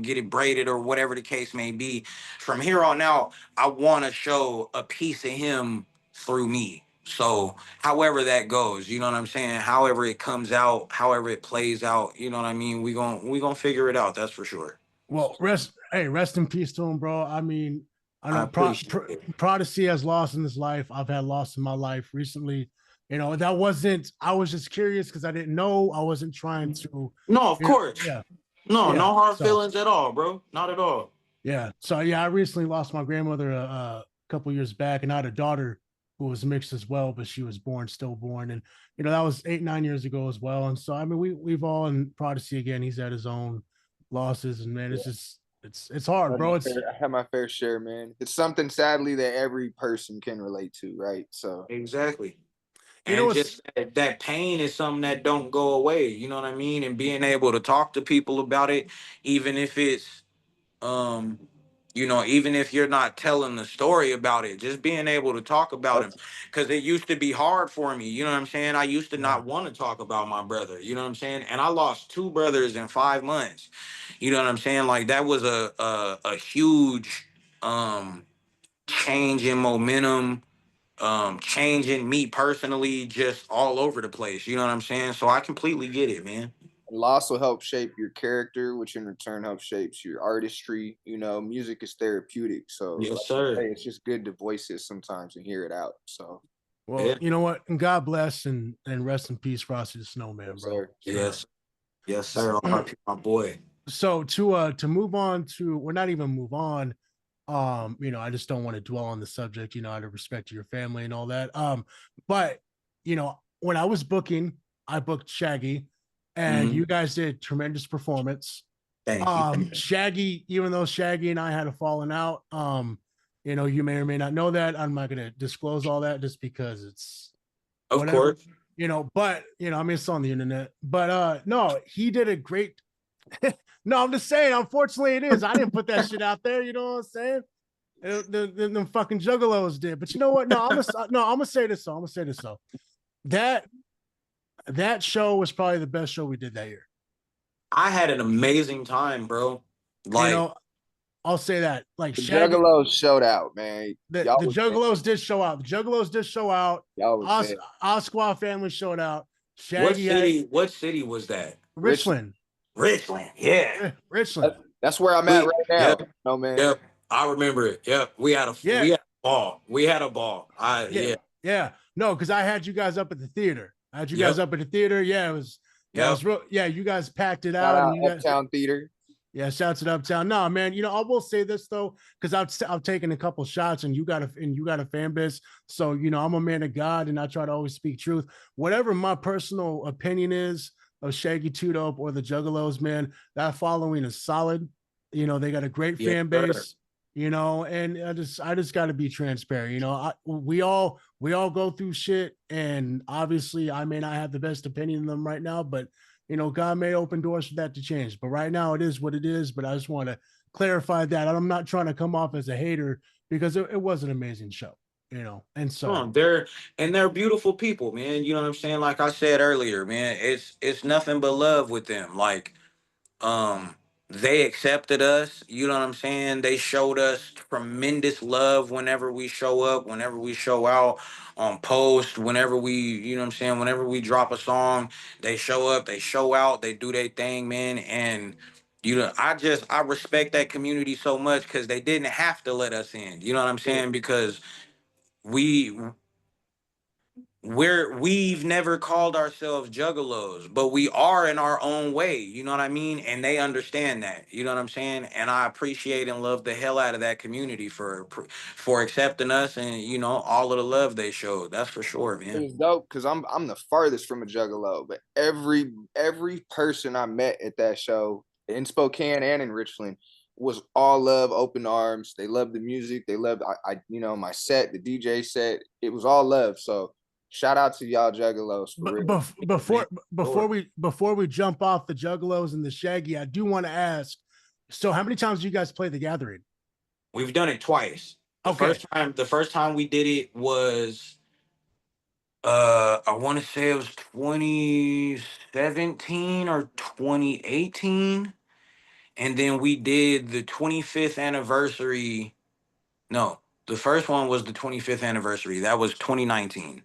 [SPEAKER 2] get it braided or whatever the case may be. From here on out, I want to show a piece of him through me. So however that goes, you know what I'm saying? However it comes out, however it plays out, you know what I mean? We gonna figure it out, that's for sure.
[SPEAKER 3] Well, rest in peace to him, bro. I mean, I
[SPEAKER 2] I
[SPEAKER 3] know
[SPEAKER 2] appreciate it.
[SPEAKER 3] Prodigy has lost in his life. I've had loss in my life recently. That wasn't. I was just curious because I didn't know. I wasn't trying to.
[SPEAKER 2] No, of course.
[SPEAKER 3] Yeah,
[SPEAKER 2] No,
[SPEAKER 3] yeah.
[SPEAKER 2] no hard
[SPEAKER 3] So
[SPEAKER 2] feelings at all, bro. Not at all.
[SPEAKER 3] yeah, so yeah, I recently lost my grandmother a couple years back, and I had a daughter who was mixed as well, but she was stillborn, and that was 8 9 years ago as well. And so I mean, we've all in Prodigy again. He's had his own losses, and man, it's
[SPEAKER 1] Yeah.
[SPEAKER 3] just it's hard, bro. It's
[SPEAKER 1] I have my fair share, man. It's something sadly that every person can relate to, right? So
[SPEAKER 2] Exactly. And
[SPEAKER 3] it's
[SPEAKER 2] just that pain is something that don't go away. You know what I mean? And being able to talk to people about it, even if it's um even if you're not telling the story about it, just being able to talk about him,
[SPEAKER 1] that's
[SPEAKER 2] because it used to be hard for me. You know what I'm saying? I used to
[SPEAKER 3] yeah.
[SPEAKER 2] not want to talk about my brother. You know what I'm saying? And I lost two brothers in 5 months. You know what I'm saying? Like that was a huge um change in momentum, changing me personally, just all over the place. You know what I'm saying? So I completely get it, man.
[SPEAKER 1] loss will help shape your character, which in return helps shapes your artistry. Music is therapeutic, so
[SPEAKER 2] Yes,
[SPEAKER 1] like you
[SPEAKER 2] sir.
[SPEAKER 1] say, it's just good to voice it sometimes and hear it out. So
[SPEAKER 3] Well,
[SPEAKER 2] Yeah.
[SPEAKER 3] you know what? And God bless and rest in peace, Frosty the Snowman,
[SPEAKER 1] yes,
[SPEAKER 3] bro.
[SPEAKER 1] sir.
[SPEAKER 2] Yes. Yes, sir. RP, my boy.
[SPEAKER 3] So to move on to, or not even move on, I just don't want to dwell on the subject, out of respect to your family and all that. But when I was booking, I booked Shaggy, and
[SPEAKER 2] Mhm.
[SPEAKER 3] you guys did tremendous performance.
[SPEAKER 2] Thank you.
[SPEAKER 3] Shaggy, even though Shaggy and I had a falling out, you may or may not know that. I'm not gonna disclose all that just because it's
[SPEAKER 2] Of
[SPEAKER 3] whatever,
[SPEAKER 2] course.
[SPEAKER 3] but I mean, it's on the internet. But no, he did a great. No, I'm just saying, unfortunately it is. I didn't put that shit out there, you know what I'm saying? The fucking juggalos did. But you know what? I'm gonna say this though. I'm gonna say this though. That that show was probably the best show we did that year.
[SPEAKER 2] I had an amazing time, bro.
[SPEAKER 3] You
[SPEAKER 2] Like,
[SPEAKER 3] know, I'll say that. Like
[SPEAKER 1] The
[SPEAKER 3] Shaggy,
[SPEAKER 1] Juggalos showed out, man. Y'all
[SPEAKER 3] the
[SPEAKER 1] was
[SPEAKER 3] Juggalos did show out. The Juggalos did show out.
[SPEAKER 1] y'all was there.
[SPEAKER 3] Our squad family showed out.
[SPEAKER 2] what
[SPEAKER 3] Shaggy had
[SPEAKER 2] city? What city was that?
[SPEAKER 1] Richland.
[SPEAKER 3] Richland.
[SPEAKER 2] Richland. Yeah.
[SPEAKER 3] Richland.
[SPEAKER 1] That's where I'm at
[SPEAKER 2] We.
[SPEAKER 1] right now.
[SPEAKER 2] Yep.
[SPEAKER 1] No man.
[SPEAKER 2] Yep. I remember it. Yep.
[SPEAKER 3] Yeah,
[SPEAKER 2] We had a ball. We had a ball.
[SPEAKER 3] yeah,
[SPEAKER 2] Yeah.
[SPEAKER 3] yeah. No, because I had you guys up at the theater. I had you guys
[SPEAKER 2] Yep.
[SPEAKER 3] up at the theater. Yeah, it was. Yeah, it
[SPEAKER 2] Yep.
[SPEAKER 3] was real. Yeah, you guys packed it
[SPEAKER 1] Shout
[SPEAKER 3] out, and
[SPEAKER 1] out
[SPEAKER 3] you guys.
[SPEAKER 1] Uptown Theater.
[SPEAKER 3] Yeah, shouts it uptown. No, man. I will say this though, because I've taken a couple shots, and you got a fan base. So I'm a man of God, and I try to always speak truth. Whatever my personal opinion is of Shaggy Two Dope or the Juggalos, man, that following is solid. They got a great
[SPEAKER 2] Yes,
[SPEAKER 3] fan
[SPEAKER 2] sir.
[SPEAKER 3] base. And I just got to be transparent. We all go through shit, and obviously I may not have the best opinion of them right now, but God may open doors for that to change. But right now it is what it is. But I just want to clarify that. I'm not trying to come off as a hater because it was an amazing show, And so,
[SPEAKER 2] They're beautiful people, man. You know what I'm saying? Like I said earlier, man, it's nothing but love with them. Like, um, they accepted us. You know what I'm saying? They showed us tremendous love whenever we show up, whenever we show out on post, whenever you know what I'm saying, whenever we drop a song, they show up, they show out, they do their thing, man. And I respect that community so much because they didn't have to let us in. You know what I'm saying? Because we we've never called ourselves juggalos, but we are in our own way. You know what I mean? And they understand that. You know what I'm saying? And I appreciate and love the hell out of that community for accepting us, and all of the love they showed. That's for sure,
[SPEAKER 1] It
[SPEAKER 2] man.
[SPEAKER 1] was dope because I'm the farthest from a juggalo, but every person I met at that show in Spokane and in Richland was all love, open arms. They loved the music. They loved my set, the DJ set. It was all love. So shout out to y'all juggalos for
[SPEAKER 3] but,
[SPEAKER 1] real.
[SPEAKER 3] but
[SPEAKER 2] Man,
[SPEAKER 3] before
[SPEAKER 2] sure.
[SPEAKER 3] we jump off the Juggalos and the Shaggy, I do want to ask. So, how many times do you guys play the Gathering?
[SPEAKER 2] We've done it twice.
[SPEAKER 3] Okay,
[SPEAKER 2] The first time we did it was I want to say it was 2017 or 2018. And then we did the 25th anniversary. No, the first one was the 25th anniversary. That was 2019.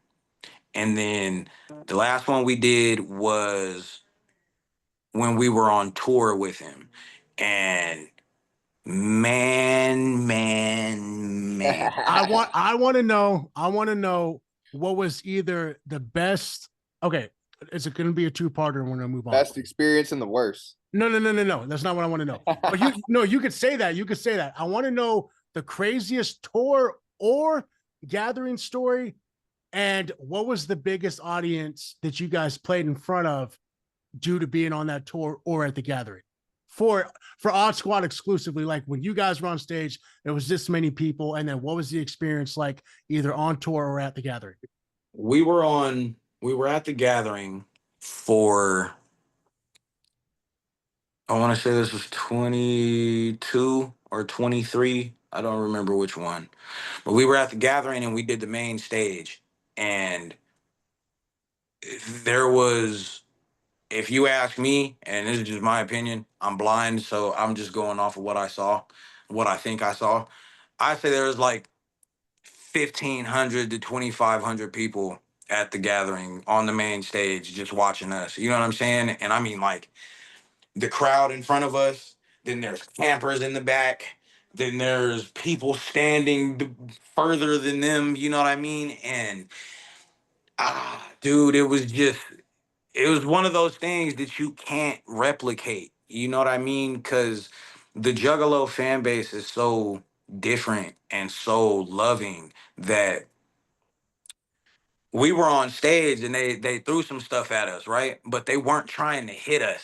[SPEAKER 2] And then the last one we did was when we were on tour with him. And Man.
[SPEAKER 3] I want to know what was either the best. Okay, is it going to be a two-parter? And we're going to move on.
[SPEAKER 1] Best experience and the worst.
[SPEAKER 3] No. That's not what I want to know. But you could say that. You could say that. I want to know the craziest tour or gathering story, and what was the biggest audience that you guys played in front of due to being on that tour or at the gathering. For Odd Squad exclusively, like when you guys were on stage, there was this many people, and then what was the experience like either on tour or at the gathering?
[SPEAKER 2] We were at the gathering for, I want to say this was 22 or 23. I don't remember which one. But we were at the gathering and we did the main stage. And there was, if you ask me, and this is just my opinion, I'm blind, so I'm just going off of what I saw, what I think I saw. I say there was like 1,500 to 2,500 people at the gathering on the main stage just watching us. You know what I'm saying? And I mean, like, the crowd in front of us, then there's campers in the back, then there's people standing further than them, you know what I mean? And dude, it was one of those things that you can't replicate. You know what I mean? Because the Juggalo fan base is so different and so loving that we were on stage and they threw some stuff at us, right? But they weren't trying to hit us.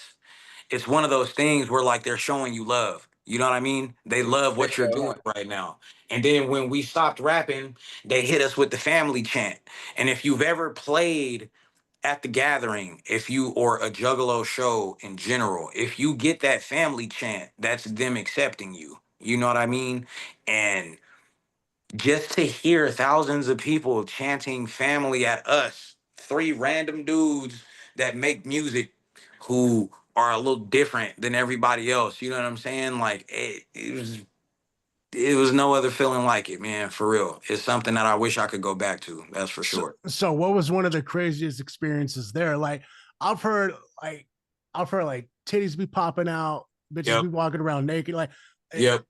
[SPEAKER 2] It's one of those things where like they're showing you love. You know what I mean? They love what you're doing right now. And then when we stopped rapping, they hit us with the family chant. And if you've ever played at the gathering, if you or a Juggalo show in general, if you get that family chant, that's them accepting you. You know what I mean? And just to hear thousands of people chanting family at us, three random dudes that make music who are a little different than everybody else. You know what I'm saying? Like it was no other feeling like it, man, for real. It's something that I wish I could go back to. That's for
[SPEAKER 3] So,
[SPEAKER 2] sure.
[SPEAKER 3] so what was one of the craziest experiences there? Like I've heard like I've heard like titties be popping out, bitches
[SPEAKER 2] Yep.
[SPEAKER 3] be walking around naked. Like
[SPEAKER 2] Yep.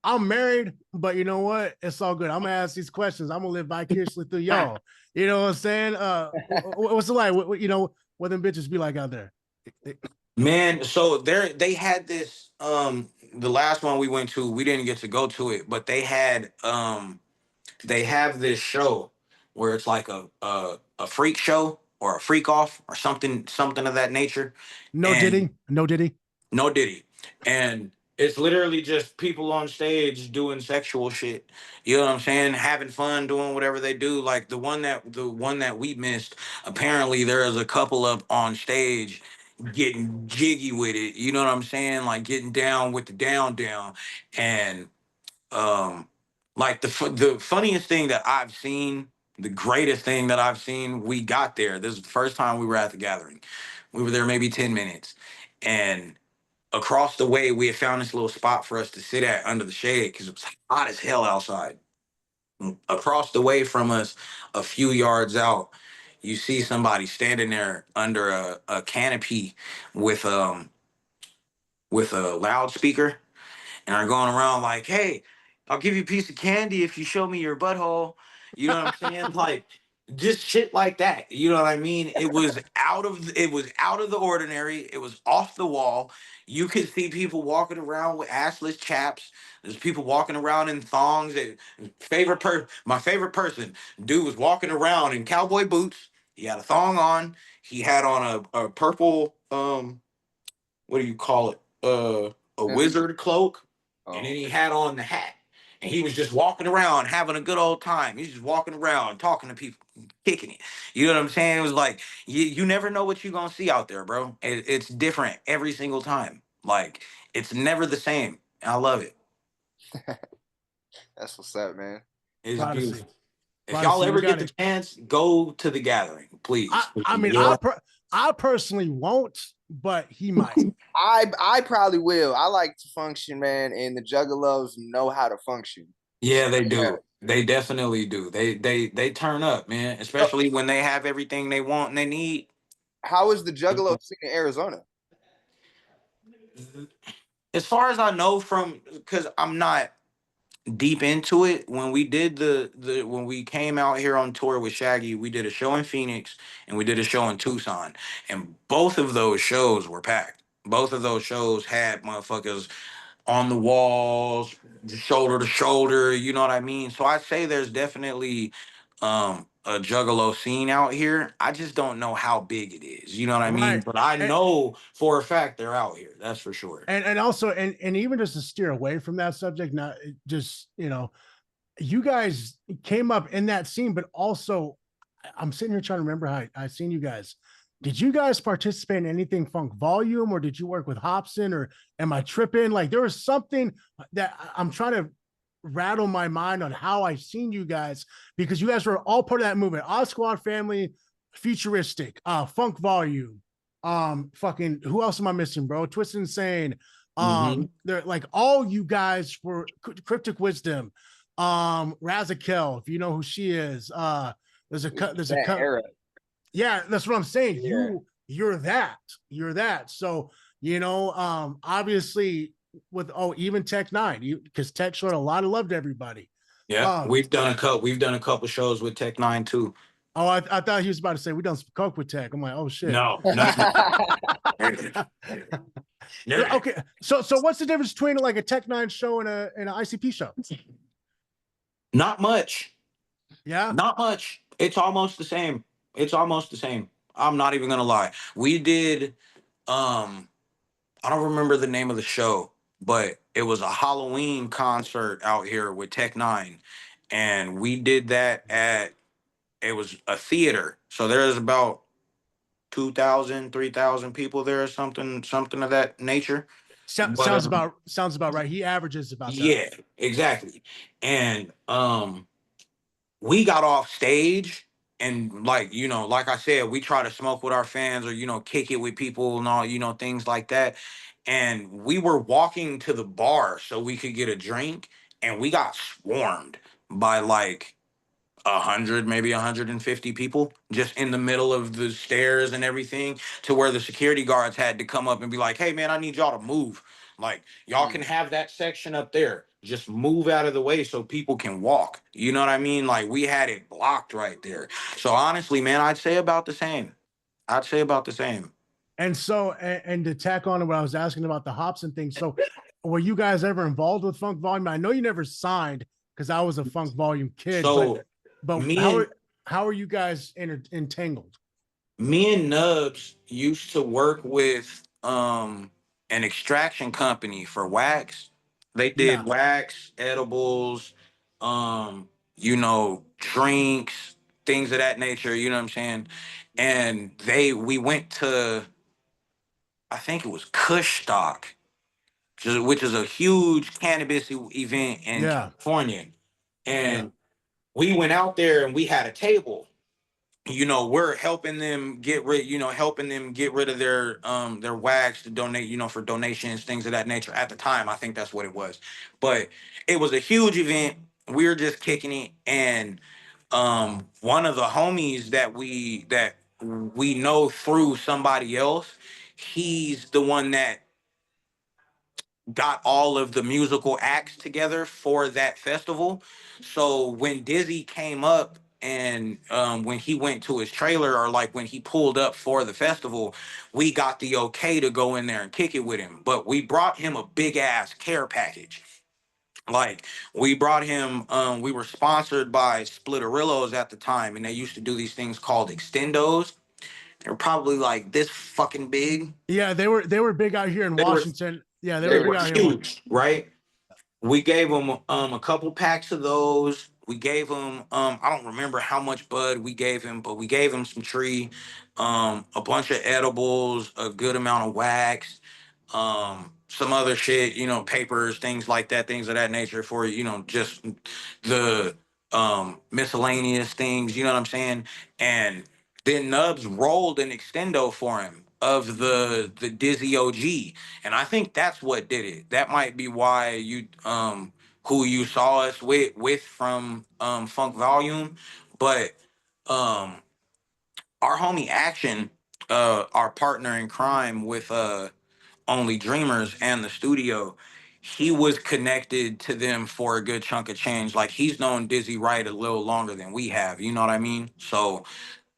[SPEAKER 3] I'm married, but you know what? It's all good. I'm gonna ask these questions. I'm gonna live vicariously through y'all. You know what I'm saying? What's it like? You know, what them bitches be like out there?
[SPEAKER 2] Man, so they had this the last one we went to, we didn't get to go to it, but they have this show where it's like a freak show or a freak off or something of that nature.
[SPEAKER 3] No
[SPEAKER 2] And
[SPEAKER 3] Diddy, no Diddy.
[SPEAKER 2] no Diddy. And it's literally just people on stage doing sexual shit. You know what I'm saying? Having fun, doing whatever they do. Like the one that we missed, apparently there is a couple up on stage getting jiggy with it. You know what I'm saying? Like getting down with the down. And um like the funniest thing that I've seen, the greatest thing that I've seen, we got there. This is the first time we were at the gathering. We were there maybe 10 minutes. And across the way, we had found this little spot for us to sit at under the shade because it was hot as hell outside. Across the way from us, a few yards out, you see somebody standing there under a canopy with with a loudspeaker and are going around like, "Hey, I'll give you a piece of candy if you show me your butthole." You know what I'm saying? Like just shit like that. You know what I mean? It was out of the ordinary. It was off the wall. You could see people walking around with assless chaps. There's people walking around in thongs. My favorite person, dude was walking around in cowboy boots. He had a thong on. He had on a purple what do you call it? A wizard cloak, and then he had on the hat. And he was just walking around having a good old time. He's just walking around talking to people, kicking it. You know what I'm saying? It was like you never know what you're gonna see out there, bro. It's different every single time. Like it's never the same. I love it.
[SPEAKER 1] That's what's up, man.
[SPEAKER 2] It's
[SPEAKER 3] Prodigy.
[SPEAKER 2] beautiful. If y'all
[SPEAKER 3] You
[SPEAKER 2] ever
[SPEAKER 3] got
[SPEAKER 2] get the
[SPEAKER 3] it.
[SPEAKER 2] chance, go to the gathering, please.
[SPEAKER 3] I mean, I personally won't, but he might.
[SPEAKER 1] I probably will. I like to function, man, and the Juggalos know how to function.
[SPEAKER 2] Yeah, they
[SPEAKER 1] Yeah.
[SPEAKER 2] do. They definitely do. They turn up, man.
[SPEAKER 1] So,
[SPEAKER 2] Especially when they have everything they want and they need.
[SPEAKER 1] how is the Juggalo scene in Arizona?
[SPEAKER 2] As far as I know from, because I'm not deep into it, when we did the when we came out here on tour with Shaggy, we did a show in Phoenix and we did a show in Tucson, and both of those shows were packed. Both of those shows had motherfuckers on the walls, shoulder to shoulder, you know what I mean? So I say there's definitely a juggalo scene out here. I just don't know how big it is, you know what I mean?
[SPEAKER 3] Right.
[SPEAKER 2] But I
[SPEAKER 3] And,
[SPEAKER 2] know for a fact they're out here. That's for sure.
[SPEAKER 3] and also and even just to steer away from that subject, not just you guys came up in that scene, but also I'm sitting here trying to remember how I seen you guys. Did you guys participate in anything Funk Volume, or did you work with Hobson, or am I tripping? Like there was something that I'm trying to rattle my mind on how I seen you guys, because you guys were all part of that movement. Odd Squad Family, Futuristic, Funk Volume, fucking who else am I missing, bro? Twist Insane.
[SPEAKER 2] Mm-hmm.
[SPEAKER 3] They're like all you guys were Cryptic Wisdom, Razakel, if you know who she is. There's a cut, there's a
[SPEAKER 1] That
[SPEAKER 3] cut.
[SPEAKER 1] era.
[SPEAKER 3] Yeah, that's what I'm saying.
[SPEAKER 1] Yeah.
[SPEAKER 3] You're that. So, obviously with even Tech Nine, because Tech showed a lot of love to everybody.
[SPEAKER 2] Yeah,
[SPEAKER 3] Um,
[SPEAKER 2] we've done a couple shows with Tech Nine too.
[SPEAKER 3] oh, I thought he was about to say we done some coke with Tech. I'm like, oh shit.
[SPEAKER 2] No, no, no.
[SPEAKER 3] Okay, so what's the difference between like a Tech Nine show and an ICP show?
[SPEAKER 2] Not much.
[SPEAKER 3] Yeah,
[SPEAKER 2] Not much. It's almost the same. It's almost the same. I'm not even gonna lie. We did um I don't remember the name of the show, but it was a Halloween concert out here with Tech Nine. And we did that at, it was a theater. So there's about 2,000, 3,000 people there or something of that nature. But
[SPEAKER 3] sounds about right. He averages about that.
[SPEAKER 2] yeah, exactly. And we got off stage, and like, like I said, we try to smoke with our fans, or kick it with people and all, things like that. And we were walking to the bar so we could get a drink, and we got swarmed by like 100, maybe 150 people, just in the middle of the stairs and everything, to where the security guards had to come up and be like, hey man, I need y'all to move. Like, y'all can have that section up there, just move out of the way so people can walk, you know what I mean? Like, we had it blocked right there. So honestly, man, I'd say about the same.
[SPEAKER 3] And so, and to tack on to what I was asking about the Hobson thing. So, were you guys ever involved with Funk Volume? I know you never signed because I was a Funk Volume kid,
[SPEAKER 2] So
[SPEAKER 3] but
[SPEAKER 2] me
[SPEAKER 3] how
[SPEAKER 2] and
[SPEAKER 3] are you guys entangled?
[SPEAKER 2] me and Nubs used to work with an extraction company for wax. They
[SPEAKER 3] Yeah,
[SPEAKER 2] did wax, edibles, drinks, things of that nature, you know what I'm saying? And we went to, I think it was Kush Stock, which is a huge cannabis event in
[SPEAKER 3] yeah,
[SPEAKER 2] California.
[SPEAKER 3] yeah.
[SPEAKER 2] And we went out there and we had a table. We're helping them get rid of their wax to donate, for donations, things of that nature. At the time, I think that's what it was. But it was a huge event. We were just kicking it, and one of the homies that we know through somebody else, he's the one that got all of the musical acts together for that festival. So when Dizzy came up, and when he went to his trailer, or like when he pulled up for the festival, we got the okay to go in there and kick it with him. But we brought him a big ass care package. Like, we brought him, we were sponsored by Splitterillos at the time, and they used to do these things called extendos. They were probably like this fucking big.
[SPEAKER 3] Yeah, they were big out here in
[SPEAKER 2] They were
[SPEAKER 3] Washington. Yeah, they
[SPEAKER 2] they
[SPEAKER 3] were big
[SPEAKER 2] were
[SPEAKER 3] out here.
[SPEAKER 2] huge, right? We gave them a couple packs of those. We gave him I don't remember how much bud we gave him, but we gave him some tree, a bunch of edibles, a good amount of wax, some other shit, papers, things like that, things of that nature, for just the miscellaneous things, you know what I'm saying? And then Nubs rolled an extendo for him of the Dizzy OG, and I think that's what did it. That might be why who you saw us with from Funk Volume. But um our homie Action, our partner in crime with Only Dreamers and the studio, he was connected to them for a good chunk of change. Like he's known Dizzy Wright a little longer than we have. You know what I mean? So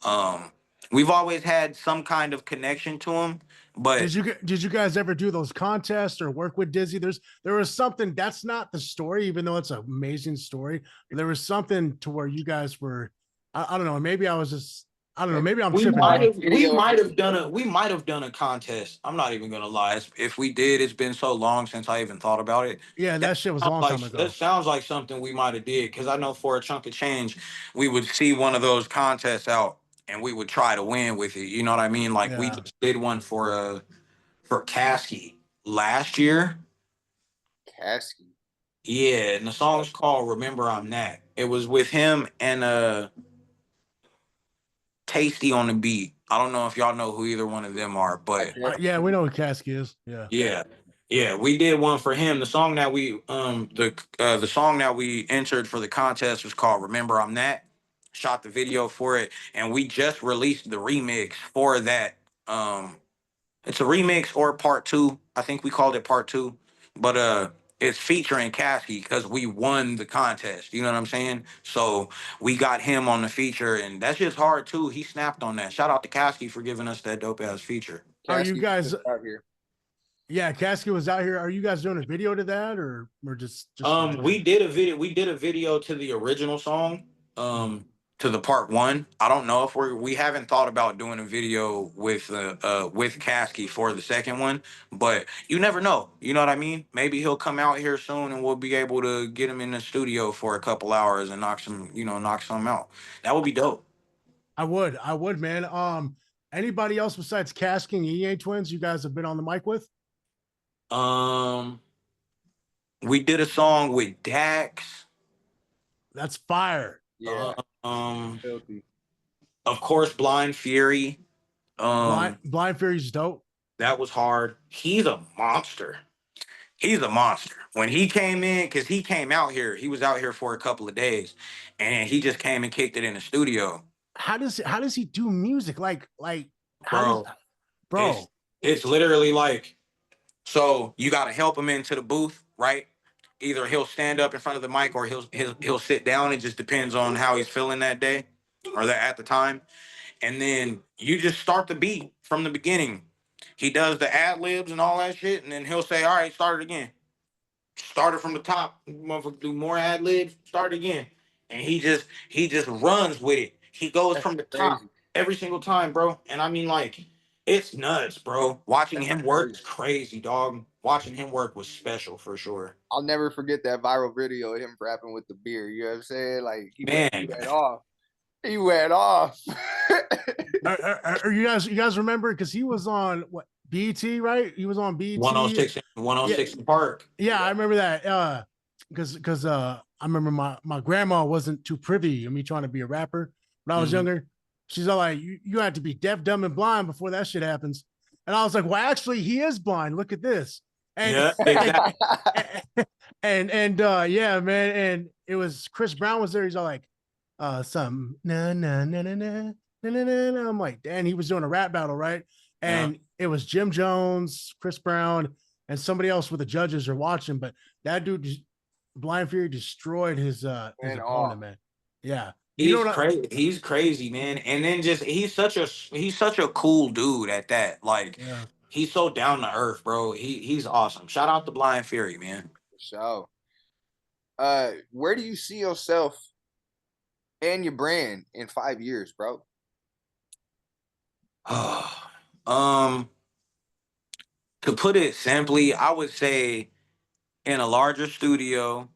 [SPEAKER 2] um, we've always had some kind of connection to him. But
[SPEAKER 3] Did you guys ever do those contests or work with Dizzy? There was something that's not the story, even though it's an amazing story. But there was something to where you guys were. I don't know. Maybe I was just. I don't know. Maybe I'm tripping, dog.
[SPEAKER 2] we might have done a contest. I'm not even gonna lie. If we did, it's been so long since I even thought about it.
[SPEAKER 3] Yeah, that shit was a
[SPEAKER 2] Sounds
[SPEAKER 3] long
[SPEAKER 2] like
[SPEAKER 3] time ago.
[SPEAKER 2] that sounds like something we might have did, because I know for a chunk of change, we would see one of those contests out and we would try to win with it. You know what I mean? Like we
[SPEAKER 3] Yeah.
[SPEAKER 2] just did one for Kasky last year.
[SPEAKER 1] Kasky.
[SPEAKER 2] Yeah, and the song's called "Remember I'm That." It was with him and Tasty on the beat. I don't know if y'all know who either one of them are,
[SPEAKER 1] I
[SPEAKER 2] but
[SPEAKER 1] definitely
[SPEAKER 3] Yeah, we know what Kasky is. Yeah.
[SPEAKER 2] yeah, yeah, we did one for him. The song that the song that we entered for the contest was called "Remember I'm That." Shot the video for it, and we just released the remix for that. It's a remix or part two. I think we called it part two, but it's featuring Kasky because we won the contest. You know what I'm saying? So we got him on the feature, and that's just hard too. He snapped on that. Shout out to Kasky for giving us that dope ass feature.
[SPEAKER 3] Are you
[SPEAKER 1] Kasky
[SPEAKER 3] guys?
[SPEAKER 1] out here.
[SPEAKER 3] Yeah, Kasky was out here. Are you guys doing a video to that, or just the video?
[SPEAKER 2] We did a video. We did a video to the original song. To the part one. I don't know if we haven't thought about doing a video with Kasky for the second one, but you never know. You know what I mean? Maybe he'll come out here soon and we'll be able to get him in the studio for a couple hours and knock some out. That would be dope.
[SPEAKER 3] I would, man. Anybody else besides Kasky and EA Twins you guys have been on the mic with?
[SPEAKER 2] Um, we did a song with Dax.
[SPEAKER 3] That's fire.
[SPEAKER 1] Yeah,
[SPEAKER 2] Um,
[SPEAKER 1] filthy.
[SPEAKER 2] of course, Blind Fury.
[SPEAKER 3] Blind Fury's dope.
[SPEAKER 2] That was hard. He's a monster. He's a monster. When he came in, because he came out here, he was out here for a couple of days, and he just came and kicked it in the studio.
[SPEAKER 3] How does he do music? Like how does
[SPEAKER 2] Bro, it's
[SPEAKER 3] bro?
[SPEAKER 2] it's literally like, so you got to help him into the booth, right? Either he'll stand up in front of the mic or he'll sit down. It just depends on how he's feeling that day or that at the time. And then you just start the beat from the beginning. He does the ad libs and all that shit, and then he'll say, "All right, start it again." Started from the top, motherfucker, do more ad libs, start again. And he just runs with it. He goes
[SPEAKER 1] That's
[SPEAKER 2] from the top
[SPEAKER 1] crazy.
[SPEAKER 2] every single time, bro. And I mean, like, it's nuts, bro. Watching
[SPEAKER 1] That's
[SPEAKER 2] him work
[SPEAKER 1] crazy.
[SPEAKER 2] is crazy, dog. Watching him work was special for sure.
[SPEAKER 1] I'll never forget that viral video of him rapping with the beer. You know what I'm saying? Like he
[SPEAKER 2] Man,
[SPEAKER 1] went off. He went off.
[SPEAKER 3] Are you guys remember? Because he was on what BT, right? He was on BT.
[SPEAKER 2] 106 in Park.
[SPEAKER 3] Yeah, I remember that. Because I remember my grandma wasn't too privy of me trying to be a rapper when I was younger. She's all like, you have to be deaf, dumb, and blind before that shit happens. And I was like, well, actually, he is blind. Look at this. And
[SPEAKER 2] Yeah, exactly.
[SPEAKER 3] and yeah, man. And it was Chris Brown was there. He's all like, some na na na na na na na na. I'm like, damn, he was doing a rap battle, right? And it was Jim Jones, Chris Brown, and somebody else with the judges are watching. But that dude, Blind Fury, destroyed his opponent, man. Yeah, you know
[SPEAKER 2] He's
[SPEAKER 3] what?
[SPEAKER 2] crazy. He's crazy, man. And then just he's such a cool dude at that. Like
[SPEAKER 3] Yeah.
[SPEAKER 2] he's so down to earth, bro. He's awesome. Shout out to Blind Fury, man.
[SPEAKER 1] So, where do you see yourself and your brand in 5 years, bro?
[SPEAKER 2] um, to put it simply, I would say in a larger studio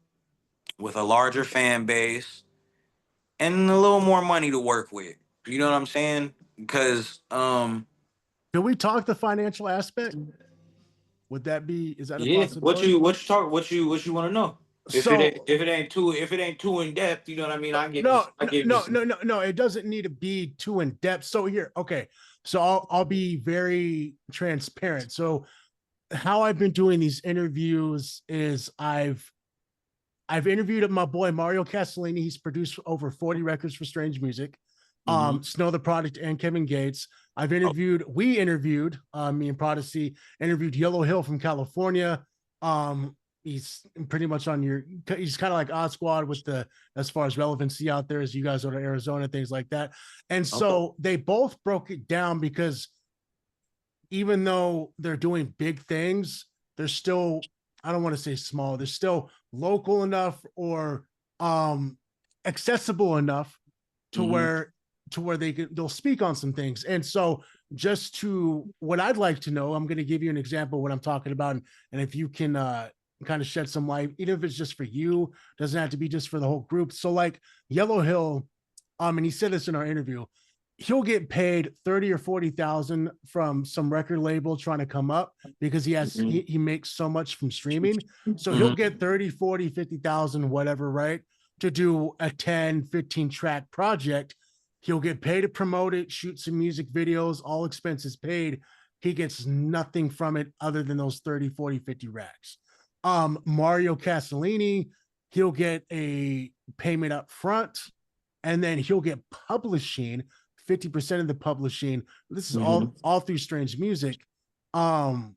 [SPEAKER 2] with a larger fan base and a little more money to work with. You know what I'm saying? Because
[SPEAKER 3] Can we talk the financial aspect? Is that a
[SPEAKER 2] yeah,
[SPEAKER 3] possibility?
[SPEAKER 2] what you want to know?
[SPEAKER 3] So
[SPEAKER 2] If it ain't too in depth, you know what I mean.
[SPEAKER 3] no,
[SPEAKER 2] I give you
[SPEAKER 3] no,
[SPEAKER 2] some.
[SPEAKER 3] no, no, no. It doesn't need to be too in depth. So here, okay. So I'll be very transparent. So how I've been doing these interviews is I've interviewed my boy Mario Castellini. He's produced over 40 records for Strange Music. Snow the Product and Kevin Gates. We interviewed, me and Prota-c interviewed Yellow Hill from California. He's pretty much he's kind of like Odd Squad with as far as relevancy out there as you guys are to Arizona, things like that. And so they both broke it down because even though they're doing big things, they're still, I don't want to say small, they're still local enough or accessible enough to where they'll speak on some things. And so just to what I'd like to know, I'm going to give you an example of what I'm talking about. And if you can kind of shed some light, even if it's just for you, doesn't have to be just for the whole group. So like Yellow Hill, and he said this in our interview, he'll get paid 30 or 40,000 from some record label trying to come up because he makes so much from streaming. So he'll get 30, 40, 50,000, whatever, right? To do a 10, 15 track project. He'll get paid to promote it, shoot some music videos, all expenses paid. He gets nothing from it other than those 30, 40, 50 racks. Mario Castellini, he'll get a payment up front, and then he'll get publishing, 50% of the publishing. This is all through Strange Music. And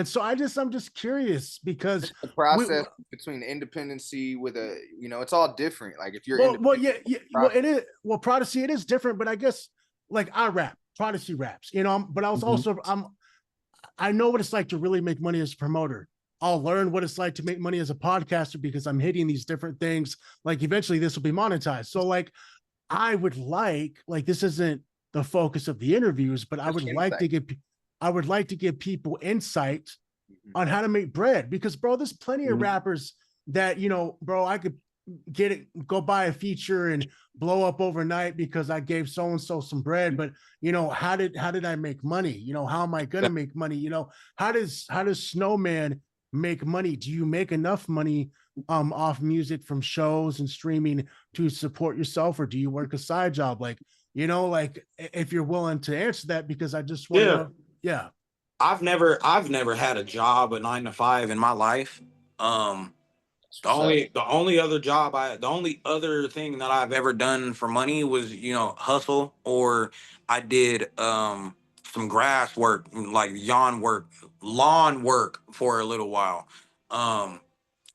[SPEAKER 3] so I'm just curious because
[SPEAKER 1] the process between independency with it's all different. Like if you're
[SPEAKER 3] it is Prota-c, it is different, but I guess like I rap, Prota-c raps, but I was also I know what it's like to really make money as a promoter. I'll learn what it's like to make money as a podcaster because I'm hitting these different things. Like eventually this will be monetized. So like I would like this isn't the focus of the interviews, but I would like to give people insight on how to make bread because bro, there's plenty of rappers that, bro, I could go buy a feature and blow up overnight because I gave so-and-so some bread. But how did I make money? How am I going to make money? How does Snowman make money? Do you make enough money off music from shows and streaming to support yourself, or do you work a side job? Like if you're willing to answer that, because I just want to know. Yeah.
[SPEAKER 2] I've never had a job, a 9 to 5 in my life. The only other thing that I've ever done for money was, hustle, or I did some grass work, like lawn work for a little while.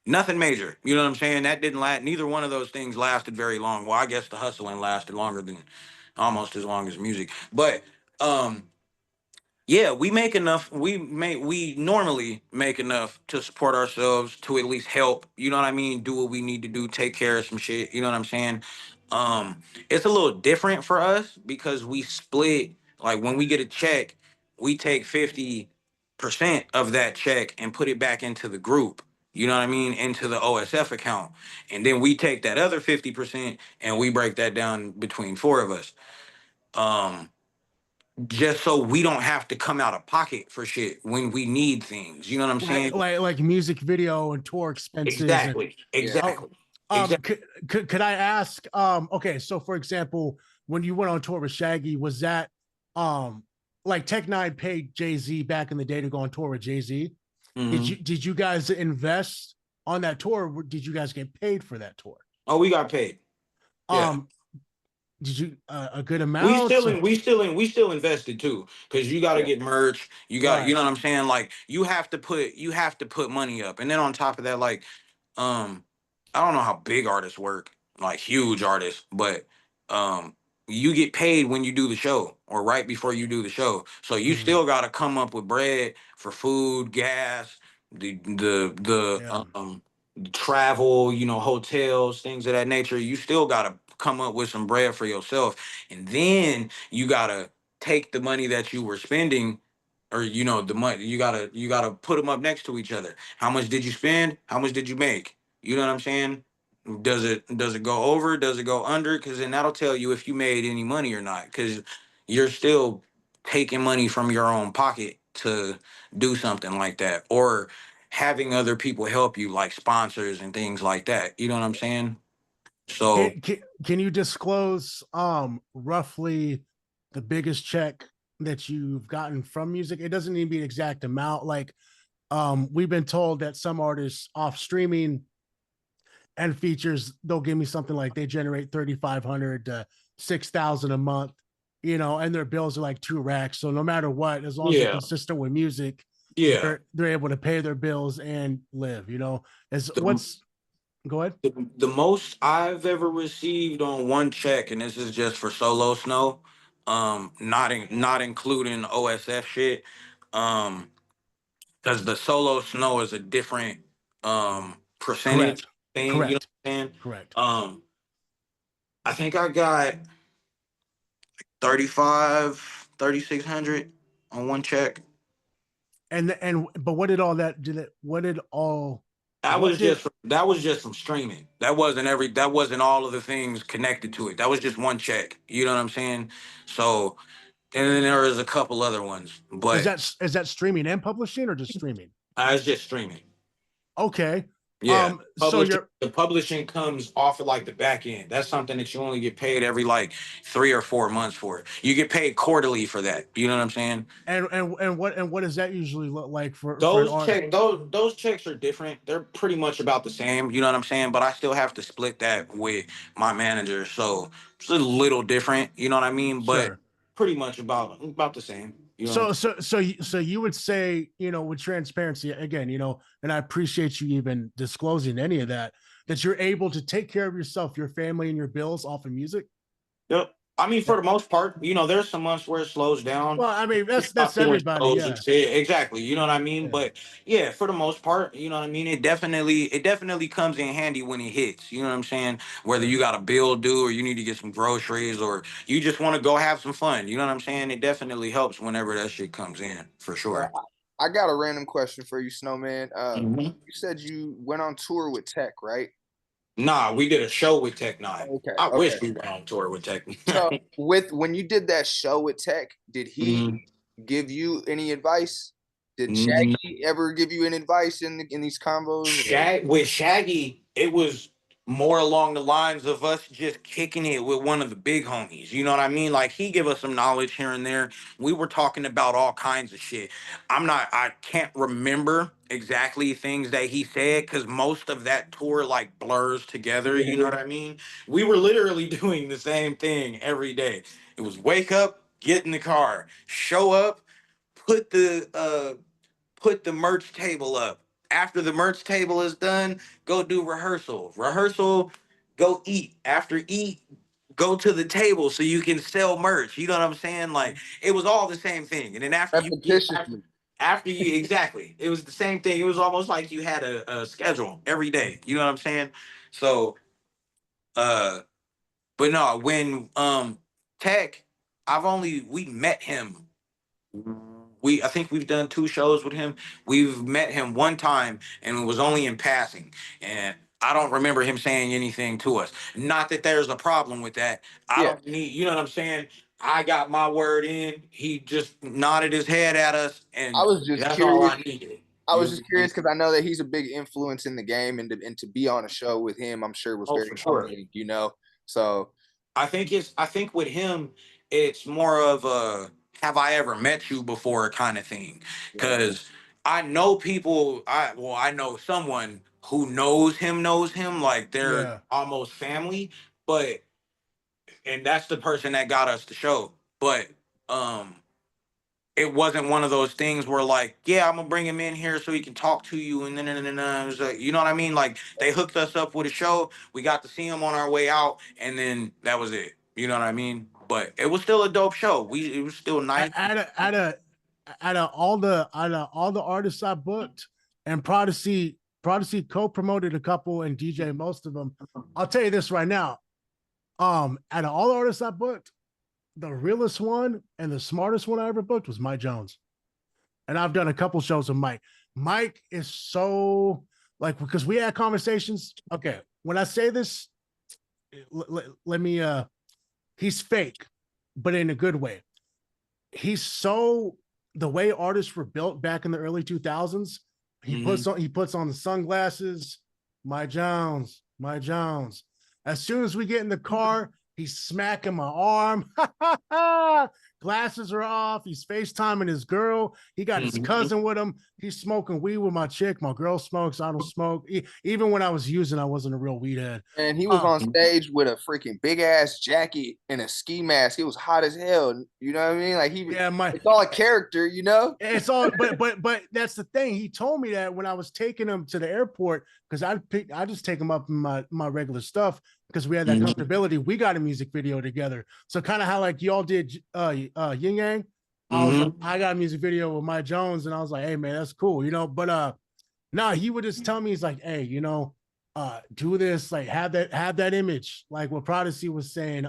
[SPEAKER 2] Nothing major. You know what I'm saying? That didn't last. Neither one of those things lasted very long. Well, I guess the hustling lasted longer than almost as long as music. But yeah, we make enough. We normally make enough to support ourselves, to at least help. You know what I mean? Do what we need to do. Take care of some shit. You know what I'm saying? It's a little different for us because we split. Like when we get a check, we take 50% of that check and put it back into the group. You know what I mean? Into the OSF account, and then we take that other 50% and we break that down between 4 of us. Just so we don't have to come out of pocket for shit when we need things. You know what I'm saying?
[SPEAKER 3] Like music video and tour expenses.
[SPEAKER 2] Exactly.
[SPEAKER 3] Could I ask? Okay, so for example, when you went on tour with Shaggy, was that like Tech Nine paid Jay-Z back in the day to go on tour with Jay-Z? Did you guys invest on that tour? Or did you guys get paid for that tour?
[SPEAKER 2] Oh, we got paid. Yeah.
[SPEAKER 3] Did you a good amount?
[SPEAKER 2] We still invested too, because you got to get merch. You got, you know what I'm saying? Like you have to put money up, and then on top of that, like, I don't know how big artists work, like huge artists, but you get paid when you do the show or right before you do the show. So you still got to come up with bread for food, gas, the travel, hotels, things of that nature. You still got to come up with some bread for yourself, and then you got to take the money that you were spending, or the money, you got to put them up next to each other. How much did you spend? How much did you make? You know what I'm saying? Does it go over? Does it go under? Because then that'll tell you if you made any money or not, because you're still taking money from your own pocket to do something like that, or having other people help you, like sponsors and things like that. You know what I'm saying? So
[SPEAKER 3] can you disclose roughly the biggest check that you've gotten from music? It doesn't need to be an exact amount. Like we've been told that some artists off streaming and features, they'll give me something like they generate 3,500 to 6,000 a month, and their bills are like 2 racks. So no matter what, as long as they're
[SPEAKER 2] Yeah,
[SPEAKER 3] consistent with music,
[SPEAKER 2] yeah.
[SPEAKER 3] they're able to pay their bills and live. As
[SPEAKER 2] The,
[SPEAKER 3] what's Go ahead.
[SPEAKER 2] the most I've ever received on one check, and this is just for solo snow, not including OSF shit, um, because the solo snow is a different percentage
[SPEAKER 3] Correct.
[SPEAKER 2] thing. You know
[SPEAKER 3] Correct.
[SPEAKER 2] what I'm saying?
[SPEAKER 3] Correct.
[SPEAKER 2] I think I got 3600 on one check.
[SPEAKER 3] But what did all that did it what did all what did
[SPEAKER 2] That was just from streaming. That wasn't all of the things connected to it. That was just one check. You know what I'm saying? So, and then there was a couple other ones,
[SPEAKER 3] is
[SPEAKER 2] but
[SPEAKER 3] that streaming and publishing or just streaming?
[SPEAKER 2] it's just streaming.
[SPEAKER 3] Okay.
[SPEAKER 2] Yeah,
[SPEAKER 3] So you're
[SPEAKER 2] the publishing comes off of like the back end. That's something that you only get paid every like 3 or 4 months for. You get paid quarterly for that. You know what I'm saying?
[SPEAKER 3] and what does that usually look like for an art?
[SPEAKER 2] Those checks are different. They're pretty much about the same. You know what I'm saying? But I still have to split that with my manager, so it's a little different. You know what I mean? But
[SPEAKER 3] Sure.
[SPEAKER 2] pretty much about the same. You know what I'm
[SPEAKER 3] So you would say, with transparency again, and I appreciate you even disclosing any of that, that you're able to take care of yourself, your family, and your bills off of music.
[SPEAKER 2] Yep. I mean, for the most part, there's some months where it slows down.
[SPEAKER 3] Well, I mean, that's
[SPEAKER 2] Stop doing
[SPEAKER 3] everybody.
[SPEAKER 2] shows and
[SPEAKER 3] Yeah.
[SPEAKER 2] shit. Exactly. You know what I mean?
[SPEAKER 3] Yeah.
[SPEAKER 2] But yeah, for the most part, you know what I mean? It definitely comes in handy when it hits. You know what I'm saying? Whether
[SPEAKER 3] Sure.
[SPEAKER 2] you got a bill due or you need to get some groceries or you just want to go have some fun. You know what I'm saying? It definitely helps whenever that shit comes in, for
[SPEAKER 1] Uh,
[SPEAKER 2] sure.
[SPEAKER 1] I got a random question for you, Snowman.
[SPEAKER 2] Mhm.
[SPEAKER 1] You said you went on tour with Tech, right?
[SPEAKER 2] Nah, we did a show with Tech Nine.
[SPEAKER 1] Okay,
[SPEAKER 2] I
[SPEAKER 1] okay.
[SPEAKER 2] wish we were on tour with Tech
[SPEAKER 1] So
[SPEAKER 2] Nine.
[SPEAKER 1] with when you did that show with Tech, did he give you any advice? Did
[SPEAKER 2] Mhm.
[SPEAKER 1] Shaggy ever give you any advice in these combos? Or?
[SPEAKER 2] With Shaggy, it was more along the lines of us just kicking it with one of the big homies. You know what I mean? Like he give us some knowledge here and there. We were talking about all kinds of shit. I can't remember exactly things that he said because most of that tour like blurs together.
[SPEAKER 1] Yeah.
[SPEAKER 2] You know what I mean? We were literally doing the same thing every day. It was wake up, get in the car, show up, put the merch table up. After the merch table is done, go do rehearsal. Rehearsal, go eat. After eat, go to the table so you can sell merch. You know what I'm saying? Like it was all the same thing. And then
[SPEAKER 1] Repetitiously.
[SPEAKER 2] after you exactly, it was the same thing. It was almost like you had a schedule every day. You know what I'm saying? So uh but no, when Tech, we met him. I think we've done 2 shows with him. We've met him one time and it was only in passing. And I don't remember him saying anything to us. Not that there's a problem with that. I
[SPEAKER 1] Yeah.
[SPEAKER 2] don't need, you know what I'm saying? I got my word in. He just nodded his head at us
[SPEAKER 1] I
[SPEAKER 2] and
[SPEAKER 1] was just
[SPEAKER 2] that's all
[SPEAKER 1] curious.
[SPEAKER 2] I needed.
[SPEAKER 1] I
[SPEAKER 2] You
[SPEAKER 1] was
[SPEAKER 2] know what
[SPEAKER 1] just
[SPEAKER 2] I mean?
[SPEAKER 1] curious because I know that he's a big influence in the game, and to be on a show with him, I'm sure was
[SPEAKER 2] Oh,
[SPEAKER 1] very
[SPEAKER 2] for sure.
[SPEAKER 1] humbling. So
[SPEAKER 2] I think with him, it's more of a have I ever met you before kind of thing.
[SPEAKER 1] yeah,
[SPEAKER 2] Cause I know people, I know someone who knows him, like they're
[SPEAKER 3] Yeah.
[SPEAKER 2] almost family, but and that's the person that got us the show. But um it wasn't one of those things where like, yeah, I'm gonna bring him in here so he can talk to you, and then it was like, you know what I mean? Like they hooked us up with a show, we got to see him on our way out, and then that was it. You know what I mean? But it was still a dope show. It was still nice.
[SPEAKER 3] Out of all the artists I booked, and Prodigy co-promoted a couple and DJ most of them. I'll tell you this right now. Out of all the artists I booked, the realest one and the smartest one I ever booked was Mike Jones. And I've done a couple shows with Mike. Mike is so like because we had conversations. Okay, when I say this, let me he's fake, but in a good way. He's so the way artists were built back in the early 2000s.
[SPEAKER 2] Mhm.
[SPEAKER 3] He puts on the sunglasses. My Jones, my Jones. As soon as we get in the car, he's smacking my arm. glasses are off. He's FaceTiming his girl. He got his cousin with him. He's smoking weed with my chick. My girl smokes. I don't smoke. Even when I was using, I wasn't a real weed head.
[SPEAKER 1] And he was on stage with a freaking big ass jacket and a ski mask. It was hot as hell. You know what I mean? Like it's all a character, you know?
[SPEAKER 3] It's all, but that's the thing. He told me that when I was taking him to the airport, because I just take him up in my regular stuff because we had that comfortability. We got a music video together. So kind of how like y'all did Yin Yang. I got a music video with Mike Jones, and I was like, hey man, that's cool, you know. But he would just tell me, he's like, hey, you know, do this, like have that image, like what prota-c was saying,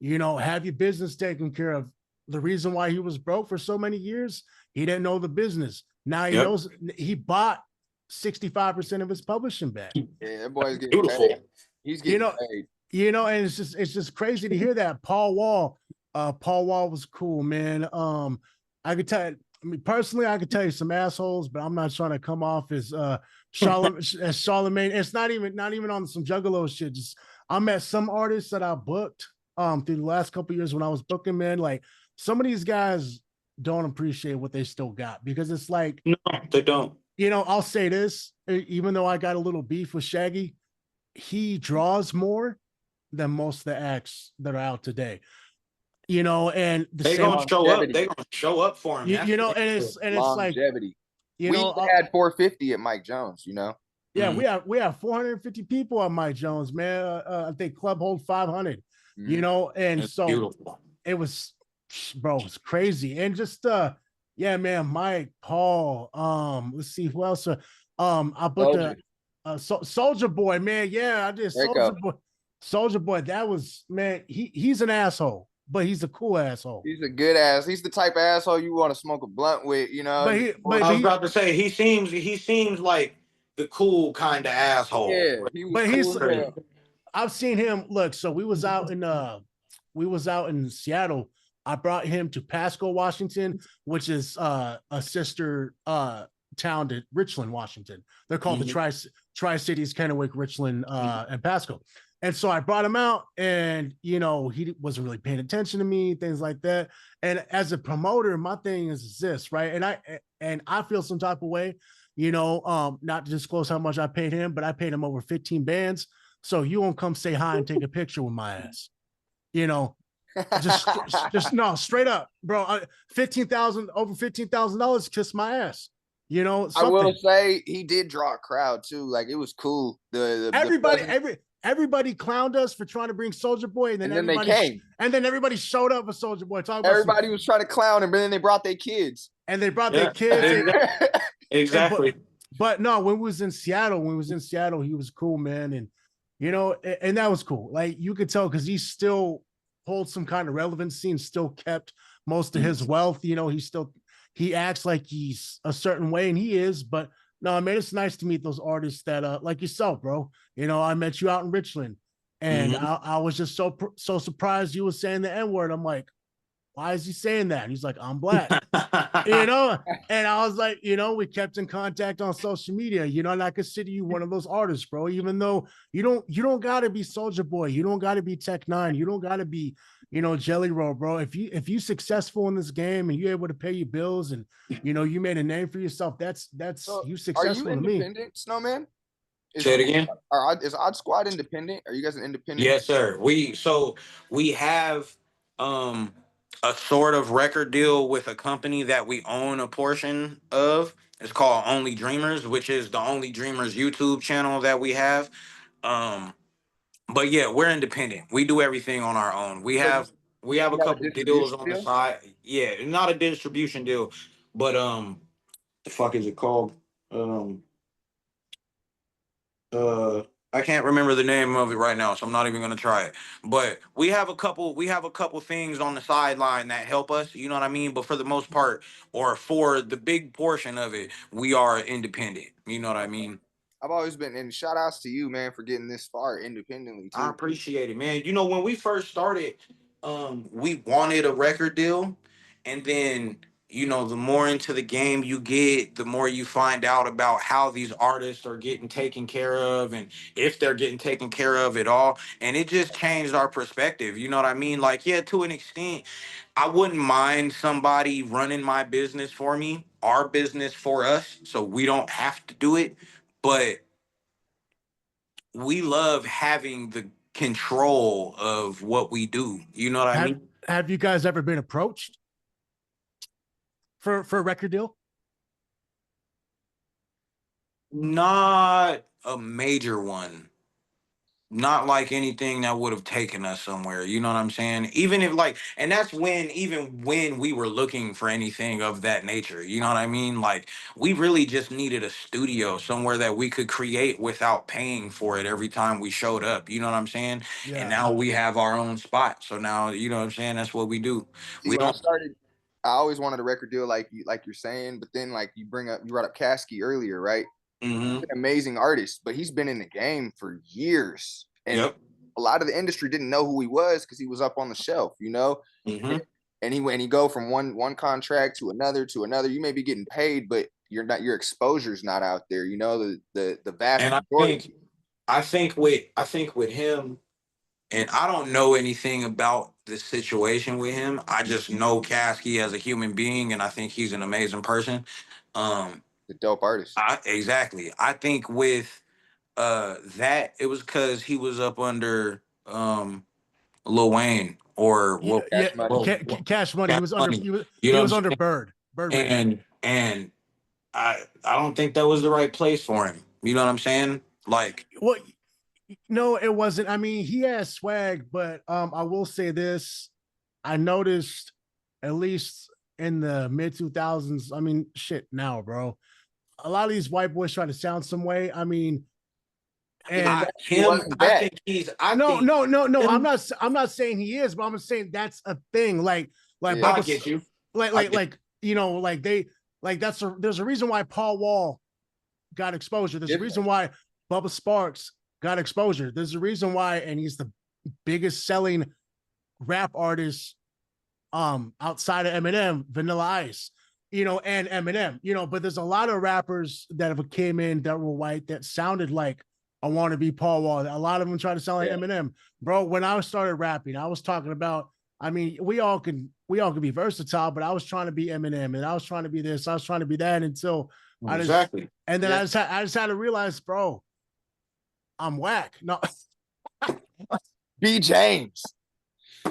[SPEAKER 3] you know, have your business taken care of. The reason why he was broke for so many years, he didn't know the business. Now he knows. He bought 65% of his publishing back.
[SPEAKER 1] Yeah, that boy's getting paid. He's getting paid.
[SPEAKER 3] You know, and it's just crazy to hear that. Paul Wall was cool, man. I could tell. I mean, personally, I could tell you some assholes, but I'm not trying to come off as Charlemagne. It's not even on some juggalo shit. Just I met some artists that I booked through the last couple of years when I was booking, man. Like some of these guys don't appreciate what they still got, because it's like,
[SPEAKER 2] no, they don't.
[SPEAKER 3] You know, I'll say this, even though I got a little beef with Shaggy, he draws more than most of the acts that are out today. You know, and
[SPEAKER 2] they're gonna show up. They're gonna show up for him.
[SPEAKER 3] You know, and it's
[SPEAKER 1] longevity.
[SPEAKER 3] Like,
[SPEAKER 1] we had 450 at Mike Jones. You know.
[SPEAKER 3] Yeah, we have 450 people at Mike Jones, man. I think club hold 500. You know, and
[SPEAKER 2] it's
[SPEAKER 3] so
[SPEAKER 2] beautiful.
[SPEAKER 3] It was, bro, it was crazy, and just yeah, man, Mike, Paul, let's see who else. I booked Soldier Boy, man. Yeah, I did Soldier Boy. That was, man. He's an asshole, but he's a cool asshole.
[SPEAKER 1] He's a good ass. He's the type of asshole you want to smoke a blunt with, you know.
[SPEAKER 2] I was about to say he seems like the cool kind of asshole.
[SPEAKER 1] Yeah,
[SPEAKER 3] I've seen him. Look, so we was out in Seattle. I brought him to Pasco, Washington, which is a sister town to Richland, Washington. They're called the Tri-Cities, Kennewick, Richland, and Pasco. And so I brought him out, and you know, he wasn't really paying attention to me, things like that. And as a promoter, my thing is this, right? And I feel some type of way, you know, not to disclose how much I paid him, but I paid him over 15 bands. So you won't come say hi and take a picture with my ass, you know. just no, straight up, bro. Over $15,000, kiss my ass. You know, something.
[SPEAKER 1] I will say he did draw a crowd too. Like it was cool.
[SPEAKER 3] Everybody clowned us for trying to bring Soldier Boy, and then
[SPEAKER 1] they came.
[SPEAKER 3] And then everybody showed up for Soldier Boy.
[SPEAKER 1] Everybody was trying to clown him, but then they brought their kids.
[SPEAKER 3] And they brought their kids.
[SPEAKER 2] Exactly.
[SPEAKER 3] But no, when we was in Seattle, he was cool, man. And you know, and that was cool. Like you could tell because he still holds some kind of relevancy and still kept most of his wealth. You know, he acts like he's a certain way, and he is, but no, I mean, it's nice to meet those artists that like yourself, bro. You know, I met you out in Richland, and I was just so surprised you were saying the N-word. I'm like, why is he saying that? And he's like, I'm black. You know, and I was like, you know, we kept in contact on social media, you know, and I consider you one of those artists, bro. Even though you don't gotta be Soldier Boy, you don't gotta be Tech Nine, you don't gotta be, you know, Jelly Roll, bro. If you successful in this game and you're able to pay your bills and you know you made a name for yourself, that's so, you successful.
[SPEAKER 1] Are you independent,
[SPEAKER 3] to me.
[SPEAKER 1] Snowman?
[SPEAKER 2] Say it again.
[SPEAKER 1] Is Odd Squad independent? Are you guys an independent?
[SPEAKER 2] Yes, sir. We have a sort of record deal with a company that we own a portion of. It's called Only Dreamers, which is the Only Dreamers YouTube channel that we have. But yeah, we're independent. We do everything on our own. We have a couple deals on the side. Yeah, not a distribution deal, but the fuck is it called? I can't remember the name of it right now, so I'm not even gonna try it. But we have a couple things on the sideline that help us, you know what I mean? But for the most part, or for the big portion of it, we are independent. You know what I mean?
[SPEAKER 1] I've always been, and shout outs to you, man, for getting this far independently too.
[SPEAKER 2] I appreciate it, man. You know, when we first started, we wanted a record deal, and then you know, the more into the game you get, the more you find out about how these artists are getting taken care of and if they're getting taken care of at all. And it just changed our perspective. You know what I mean? Like, yeah, to an extent, I wouldn't mind somebody running my business for me, our business for us, so we don't have to do it. But we love having the control of what we do. You know what I
[SPEAKER 3] Have
[SPEAKER 2] mean?
[SPEAKER 3] Have you guys ever been approached for a record deal?
[SPEAKER 2] Not a major one. Not like anything that would have taken us somewhere. You know what I'm saying? Even if like, and that's when, even when we were looking for anything of that nature, you know what I mean? Like, we really just needed a studio somewhere that we could create without paying for it every time we showed up. You know what I'm saying? And
[SPEAKER 3] Yeah.
[SPEAKER 2] now we have our own spot. So now, you know what I'm saying? That's what we do.
[SPEAKER 1] See,
[SPEAKER 2] We
[SPEAKER 1] when I
[SPEAKER 2] don't.
[SPEAKER 1] started, I always wanted a record deal like you're saying, but then like you brought up Caskey earlier, right?
[SPEAKER 2] Mm-hmm.
[SPEAKER 1] An amazing artist, but he's been in the game for years. And
[SPEAKER 2] Yep.
[SPEAKER 1] a lot of the industry didn't know who he was because he was up on the shelf, you know?
[SPEAKER 2] Mm-hmm.
[SPEAKER 1] And he go from one contract to another to another. You may be getting paid, but your exposure's not out there, you know, the vast
[SPEAKER 2] And
[SPEAKER 1] majority.
[SPEAKER 2] I think with him, and I don't know anything about this situation with him. I just know Kasky as a human being, and I think he's an amazing person. Um,
[SPEAKER 1] The dope artist.
[SPEAKER 2] I exactly. I think with that it was because he was up under Lil Wayne or
[SPEAKER 3] Yeah, yeah.
[SPEAKER 1] Cash Money.
[SPEAKER 3] Cash Money. He
[SPEAKER 2] Cash
[SPEAKER 3] was under.
[SPEAKER 2] Money. You
[SPEAKER 3] He
[SPEAKER 2] know
[SPEAKER 3] was
[SPEAKER 2] what I'm
[SPEAKER 3] under
[SPEAKER 2] saying?
[SPEAKER 3] Birdman.
[SPEAKER 2] And I don't think that was the right place for him. You know what I'm saying? Like,
[SPEAKER 3] Well, no, it wasn't. I mean, he has swag, but I will say this: I noticed, at least in the mid 2000s. I mean, shit, now, bro. A lot of these white boys try to sound some way. I mean, and
[SPEAKER 1] He wasn't that.
[SPEAKER 2] I
[SPEAKER 3] no,
[SPEAKER 2] think
[SPEAKER 3] no, no, no. I'm
[SPEAKER 2] him.
[SPEAKER 3] not. I'm not saying he is, but I'm saying that's a thing. Like
[SPEAKER 1] Yeah.
[SPEAKER 2] I
[SPEAKER 3] Bubba,
[SPEAKER 2] get you.
[SPEAKER 3] like,
[SPEAKER 2] I
[SPEAKER 3] like,
[SPEAKER 2] get.
[SPEAKER 3] like, you know, like they, like that's a. There's a reason why Paul Wall got exposure. There's a reason
[SPEAKER 1] Different.
[SPEAKER 3] why Bubba Sparks got exposure. There's a reason why, and he's the biggest selling rap artist outside of Eminem, Vanilla Ice, you know, and Eminem, you know, but there's a lot of rappers that have came in that were white that sounded like I want to be Paul Wall. A lot of them try to sound like
[SPEAKER 1] Yeah.
[SPEAKER 3] Eminem. Bro, when I started rapping, I was talking about, I mean, we all can be versatile, but I was trying to be Eminem and I was trying to be this, I was trying to be that until I just
[SPEAKER 2] Exactly.
[SPEAKER 3] and then
[SPEAKER 1] Yeah.
[SPEAKER 3] I just had to realize, bro, I'm whack. No,
[SPEAKER 1] B James.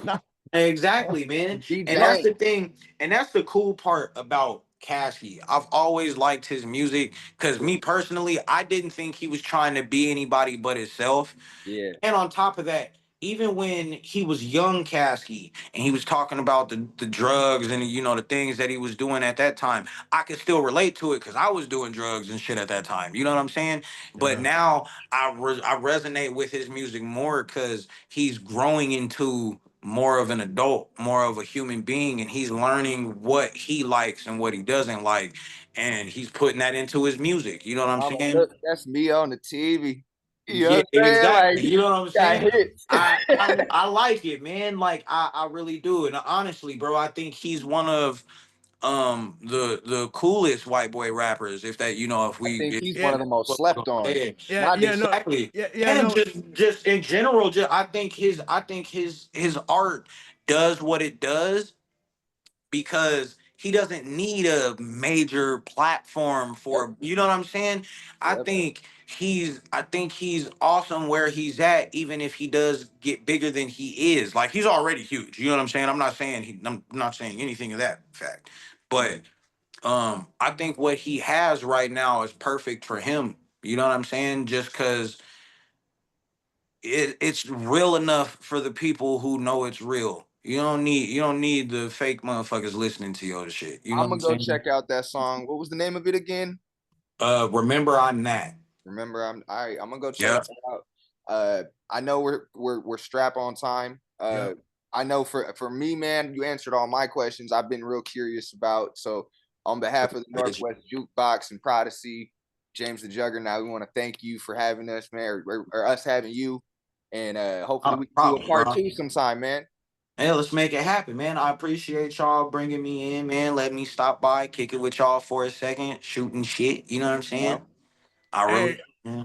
[SPEAKER 3] no,
[SPEAKER 2] Exactly, man.
[SPEAKER 1] B
[SPEAKER 2] And that's
[SPEAKER 1] James.
[SPEAKER 2] the thing. And that's the cool part about Kasky. I've always liked his music because me personally, I didn't think he was trying to be anybody but himself.
[SPEAKER 1] Yeah.
[SPEAKER 2] And on top of that, even when he was young Kasky and he was talking about the drugs and you know the things that he was doing at that time, I could still relate to it because I was doing drugs and shit at that time. You know what I'm saying? But
[SPEAKER 3] yeah.
[SPEAKER 2] now I resonate with his music more because he's growing into more of an adult, more of a human being, and he's learning what he likes and what he doesn't like, and he's putting that into his music. You know what I'm
[SPEAKER 1] Mama,
[SPEAKER 2] saying?
[SPEAKER 1] look, that's me on the TV. You know
[SPEAKER 2] Yeah,
[SPEAKER 1] what I'm saying? Like,
[SPEAKER 2] exactly. You know what I'm
[SPEAKER 1] got
[SPEAKER 2] saying?
[SPEAKER 1] hits.
[SPEAKER 2] I like it, man. Like I really do. And honestly, bro, I think he's one of the coolest white boy rappers. If that, you know, if
[SPEAKER 1] I
[SPEAKER 2] we
[SPEAKER 1] think
[SPEAKER 2] if
[SPEAKER 1] he's one
[SPEAKER 3] Yeah,
[SPEAKER 1] of the most
[SPEAKER 2] what we're
[SPEAKER 1] slept
[SPEAKER 2] gonna
[SPEAKER 1] on.
[SPEAKER 2] say.
[SPEAKER 3] yeah,
[SPEAKER 1] Not
[SPEAKER 3] yeah, no,
[SPEAKER 2] Exactly.
[SPEAKER 3] yeah, yeah,
[SPEAKER 2] And
[SPEAKER 3] no,
[SPEAKER 2] just in general, just I think his art does what it does because he doesn't need a major platform
[SPEAKER 1] yep,
[SPEAKER 2] for, you know what I'm saying?
[SPEAKER 1] yep.
[SPEAKER 2] I think he's awesome where he's at, even if he does get bigger than he is. Like he's already huge. You know what I'm saying? I'm not saying anything of that fact. But I think what he has right now is perfect for him. You know what I'm saying? Just cause it's real enough for the people who know it's real. You don't need the fake motherfuckers listening to your shit. You know
[SPEAKER 1] I'm
[SPEAKER 2] what I'm
[SPEAKER 1] gonna go
[SPEAKER 2] saying?
[SPEAKER 1] check out that song. What was the name of it again?
[SPEAKER 2] Remember I'm that.
[SPEAKER 1] Remember, I'm gonna go check
[SPEAKER 2] Yeah.
[SPEAKER 1] that out. I know we're strap on time.
[SPEAKER 3] yeah.
[SPEAKER 1] I know for me, man, you answered all my questions. I've been real curious about. So, on behalf of the Northwest Jukebox and Prota-c, James the Juggernaut, we want to thank you for having us, man, or us having you, and hopefully
[SPEAKER 2] Not a
[SPEAKER 1] we can do a
[SPEAKER 2] problem,
[SPEAKER 1] part
[SPEAKER 2] bro.
[SPEAKER 1] two sometime, man.
[SPEAKER 2] Hey, let's make it happen, man. I appreciate y'all bringing me in, man. Let me stop by, kick it with y'all for a second, shooting shit. You know what I'm saying? I really,
[SPEAKER 3] Hey,
[SPEAKER 2] yeah.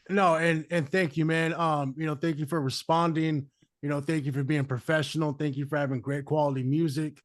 [SPEAKER 3] no, and thank you, man. Thank you for responding. Thank you for being professional. Thank you for having great quality music.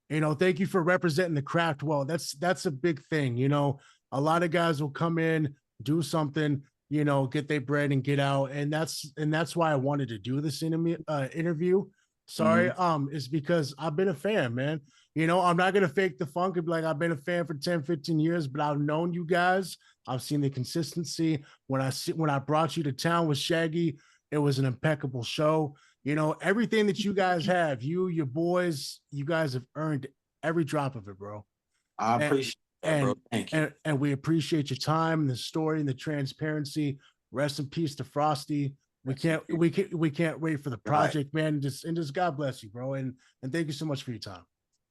[SPEAKER 3] Thank you for representing the craft well. That's a big thing. A lot of guys will come in, do something, get their bread and get out, and that's why I wanted to do this interview. Sorry,
[SPEAKER 2] Mhm.
[SPEAKER 3] is because I've been a fan, man. I'm not gonna fake the funk and be like I've been a fan for 10, 15 years, but I've known you guys. I've seen the consistency. When I brought you to town with Shaggy, it was an impeccable show. Everything that you guys have, your boys, you guys have earned every drop of it, bro.
[SPEAKER 2] I
[SPEAKER 3] And
[SPEAKER 2] appreciate that, bro.
[SPEAKER 3] and
[SPEAKER 2] Thank you.
[SPEAKER 3] and we appreciate your time and the story and the transparency. Rest in peace to Frosty. We can't wait for the
[SPEAKER 2] Right.
[SPEAKER 3] project, man. And just God bless you, bro. And thank you so much for your time.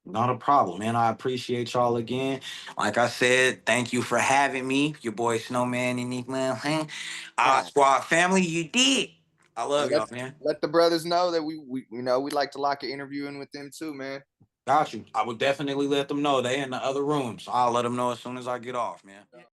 [SPEAKER 2] Not a problem, man. I appreciate y'all again. Like I said, thank you for having me. Your boy Snowman and Nick Man.
[SPEAKER 1] Nah,
[SPEAKER 2] Squad family, you did. I love
[SPEAKER 1] and
[SPEAKER 2] y'all, man.
[SPEAKER 1] let the brothers know that we like to lock an interview in with them too, man.
[SPEAKER 2] Got you. I would definitely let them know they in the other rooms. I'll let them know as soon as I get off, man.